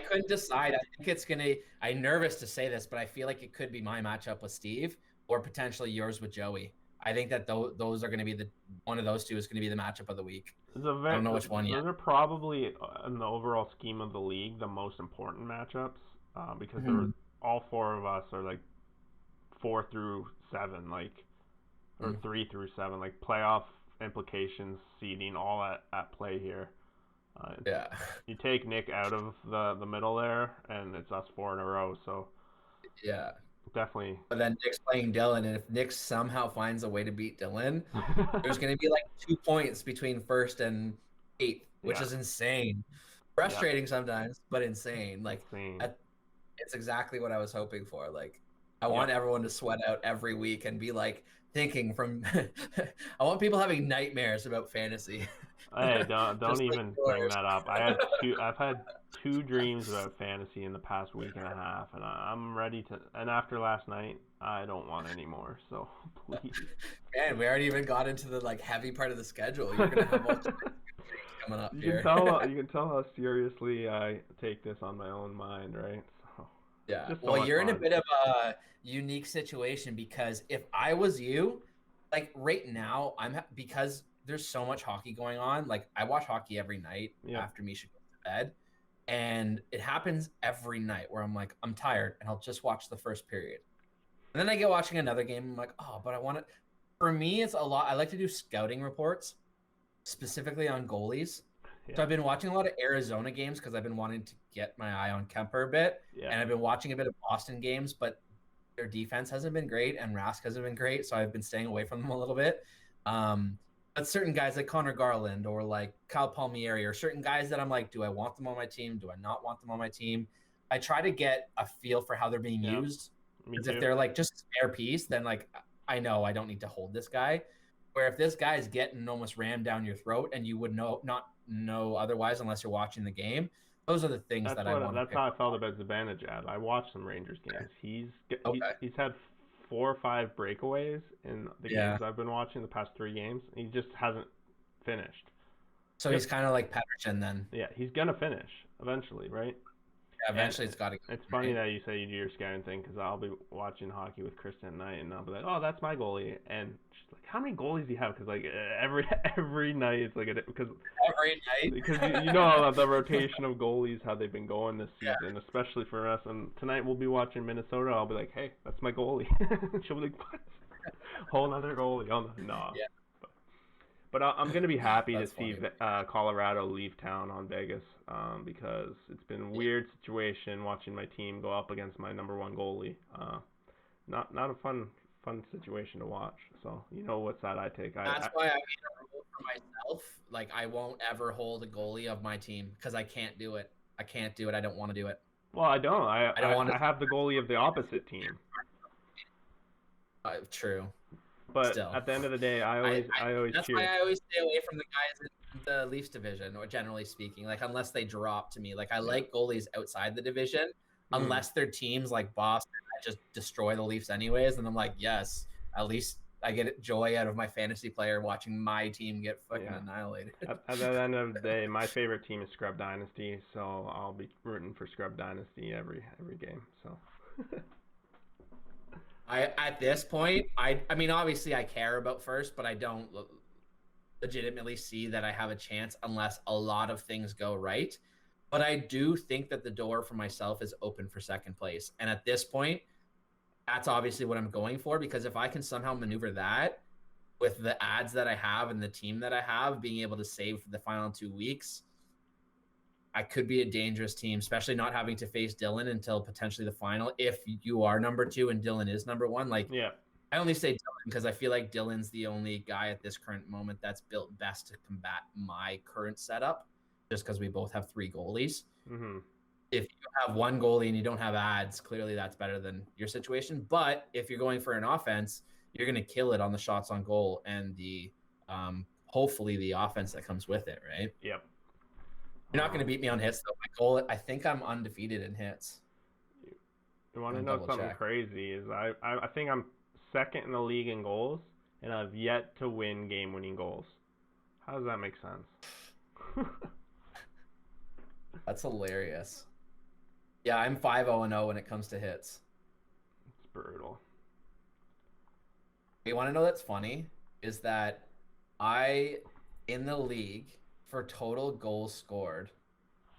couldn't decide. I think it's gonna. I'm nervous to say this, but I feel like it could be my matchup with Steve, or potentially yours with Joey. I think that those are going to be one of those two is going to be the matchup of the week. I don't know which one yet. Those are probably, in the overall scheme of the league, the most important matchups because all 4 of us are like 4 through 7, or 3 through 7, like playoff implications, seeding, all at play here. Yeah. You take Nick out of the middle there, and it's us 4 in a row. So Yeah. definitely. But then Nick's playing Dylan, and if Nick somehow finds a way to beat Dylan, there's going to be like 2 points between first and eighth, which is insane. Frustrating sometimes, but insane. Like, insane. it's exactly what I was hoping for. Like, I want everyone to sweat out every week and be like thinking from. I want people having nightmares about fantasy. Hey, don't Just like even bring that up. I've had 2 dreams about fantasy in the past week and a half, and I'm ready to. And after last night, I don't want any more. So please. Man, we already even got into the like heavy part of the schedule. You're gonna have all coming up You here. can tell how seriously I take this on my own mind, right? So yeah. just so Well, much you're in a fun. bit of a unique situation because if I was you, like right now, because there's so much hockey going on. Like I watch hockey every night after Misha goes to bed, and it happens every night where I'm like, I'm tired, and I'll just watch the first period, and then I get watching another game. I'm like, oh, but I want to. For me, it's a lot. I like to do scouting reports, specifically on goalies. So I've been watching a lot of Arizona games because I've been wanting to get my eye on Kemper a bit, and I've been watching a bit of Boston games, but their defense hasn't been great, and Rask hasn't been great, so I've been staying away from them a little bit. But certain guys like Connor Garland or like Kyle Palmieri or certain guys that I'm like, do I want them on my team? Do I not want them on my team? I try to get a feel for how they're being used. Because if they're like just a spare piece, then like I know I don't need to hold this guy. Where if this guy is getting almost rammed down your throat and you would not know otherwise unless you're watching the game, those are the things that I want. That's how I felt about Zibanejad. I watched some Rangers games. He's had 4 or 5 breakaways in the games I've been watching, the past 3 games. He just hasn't finished. So he's kind of like Pettersson then. Yeah, he's gonna finish eventually, right? Yeah, eventually it's got to. It's funny that you say you do your scouting thing because I'll be watching hockey with Kristen at night and I'll be like, oh, that's my goalie, and she's like, how many goalies do you have? Because like every night it's like because you know the rotation of goalies, how they've been going this season, especially for us. And tonight we'll be watching Minnesota. I'll be like, hey, that's my goalie. She'll be like, what? Whole other goalie on the no. Yeah. But I'm going to be happy to see Colorado leave town on Vegas because it's been a weird situation watching my team go up against my number 1 goalie. Not a fun situation to watch. So you know what side I take. That's why I made a rule for myself. Like I won't ever hold a goalie of my team because I can't do it. I don't want to do it. Well, I don't. I have the goalie of the opposite team. True. But still, at the end of the day, I always that's cheer. why I always stay away from the guys in the Leafs division, or generally speaking, like unless they drop to me. Like I like goalies outside the division, unless their teams like Boston that just destroy the Leafs anyways. And I'm like, yes, at least I get joy out of my fantasy player watching my team get fucking annihilated. At the end of the day, my favorite team is Scrub Dynasty, so I'll be rooting for Scrub Dynasty every game. So. At this point, I mean, obviously I care about first, but I don't legitimately see that I have a chance unless a lot of things go right. But I do think that the door for myself is open for second place. And at this point, that's obviously what I'm going for, because if I can somehow maneuver that with the ads that I have and the team that I have, being able to save for the final 2 weeks, I could be a dangerous team, especially not having to face Dylan until potentially the final. If you are number 2 and Dylan is number 1, like I only say Dylan because I feel like Dylan's the only guy at this current moment that's built best to combat my current setup, just because we both have 3 goalies. Mm-hmm. If you have 1 goalie and you don't have ads, clearly that's better than your situation. But if you're going for an offense, you're going to kill it on the shots on goal and the hopefully the offense that comes with it, right? Yep. You're not going to beat me on hits, though. My goal, I think I'm undefeated in hits. You want to know something crazy? Is I think I'm second in the league in goals, and I've yet to win game-winning goals. How does that make sense? That's hilarious. Yeah, I'm 5-0-0 when it comes to hits. It's brutal. You want to know that's funny? Is that in the league, for total goals scored,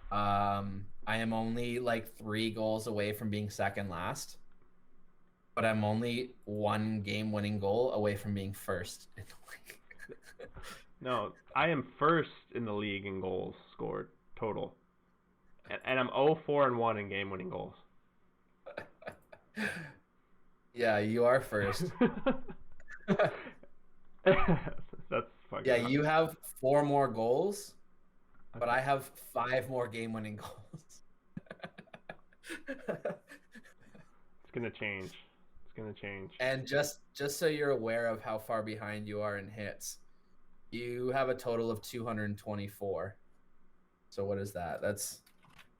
I am only like 3 goals away from being second last, but I'm only 1 game-winning goal away from being first in the league. No, I am first in the league in goals scored total, and I'm 0-4-1 in game-winning goals. Yeah, you are first. That's fucking. Yeah, you have 4 more goals, but I have 5 more game-winning goals. It's gonna change. It's gonna change. And just so you're aware of how far behind you are in hits, you have a total of 224. So what is that? That's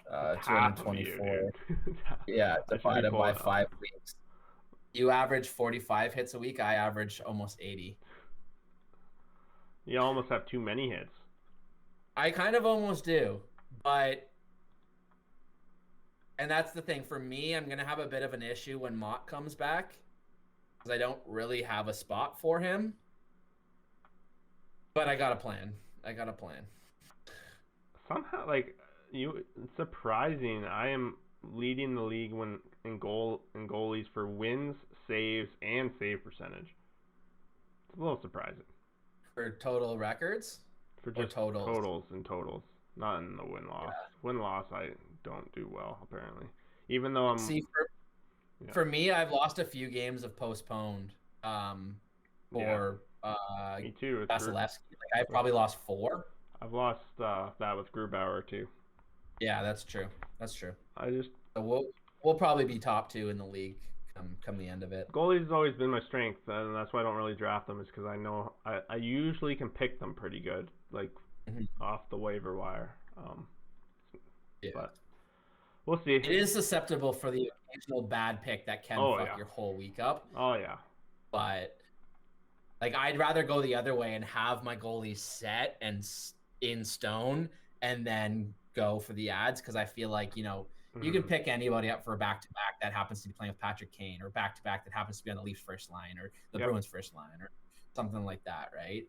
Half of you, 224. dude. Yeah, I should be divided by pulling up. 5 weeks. You average 45 hits a week. I average almost 80. You almost have too many hits. I kind of almost do, but and that's the thing for me. I'm gonna have a bit of an issue when Mott comes back because I don't really have a spot for him. But I got a plan. Somehow, like you, it's surprising. I am leading the league when in goalies for wins, saves, and save percentage. It's a little surprising. For total records? For just totals? Totals, not in the win-loss. Yeah. Win-loss, I don't do well, apparently. Even though I'm... See, for me, I've lost a few games of postponed for me too. Vasilevsky. Like, I've probably lost 4. I've lost that with Grubauer, too. Yeah, that's true. So we'll probably be top 2 in the league come the end of it. Goalies has always been my strength, and that's why I don't really draft them, is because I know I usually can pick them pretty good, like off the waiver wire. Yeah. But we'll see. It is susceptible for the occasional bad pick that can fuck your whole week up. Oh, yeah. But, like, I'd rather go the other way and have my goalies set and in stone and then go for the ads, because I feel like, you can pick anybody up for a back-to-back that happens to be playing with Patrick Kane, or back-to-back that happens to be on the Leafs first line or the Bruins first line or something like that, right?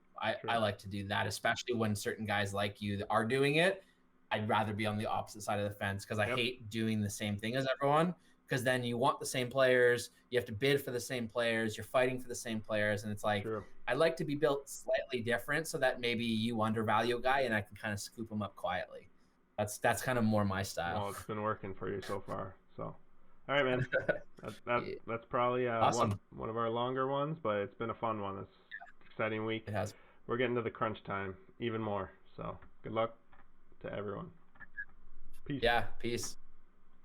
I like to do that, especially when certain guys like you are doing it. I'd rather be on the opposite side of the fence because I hate doing the same thing as everyone, because then you want the same players, you have to bid for the same players, you're fighting for the same players, and it's like, I'd like to be built slightly different so that maybe you undervalue a guy and I can kind of scoop him up quietly. That's kind of more my style. Well, it's been working for you so far. So, all right, man. That's probably awesome. one of our longer ones, but it's been a fun one. It's an exciting week. It has. We're getting to the crunch time even more. So, good luck to everyone. Peace. Yeah, peace.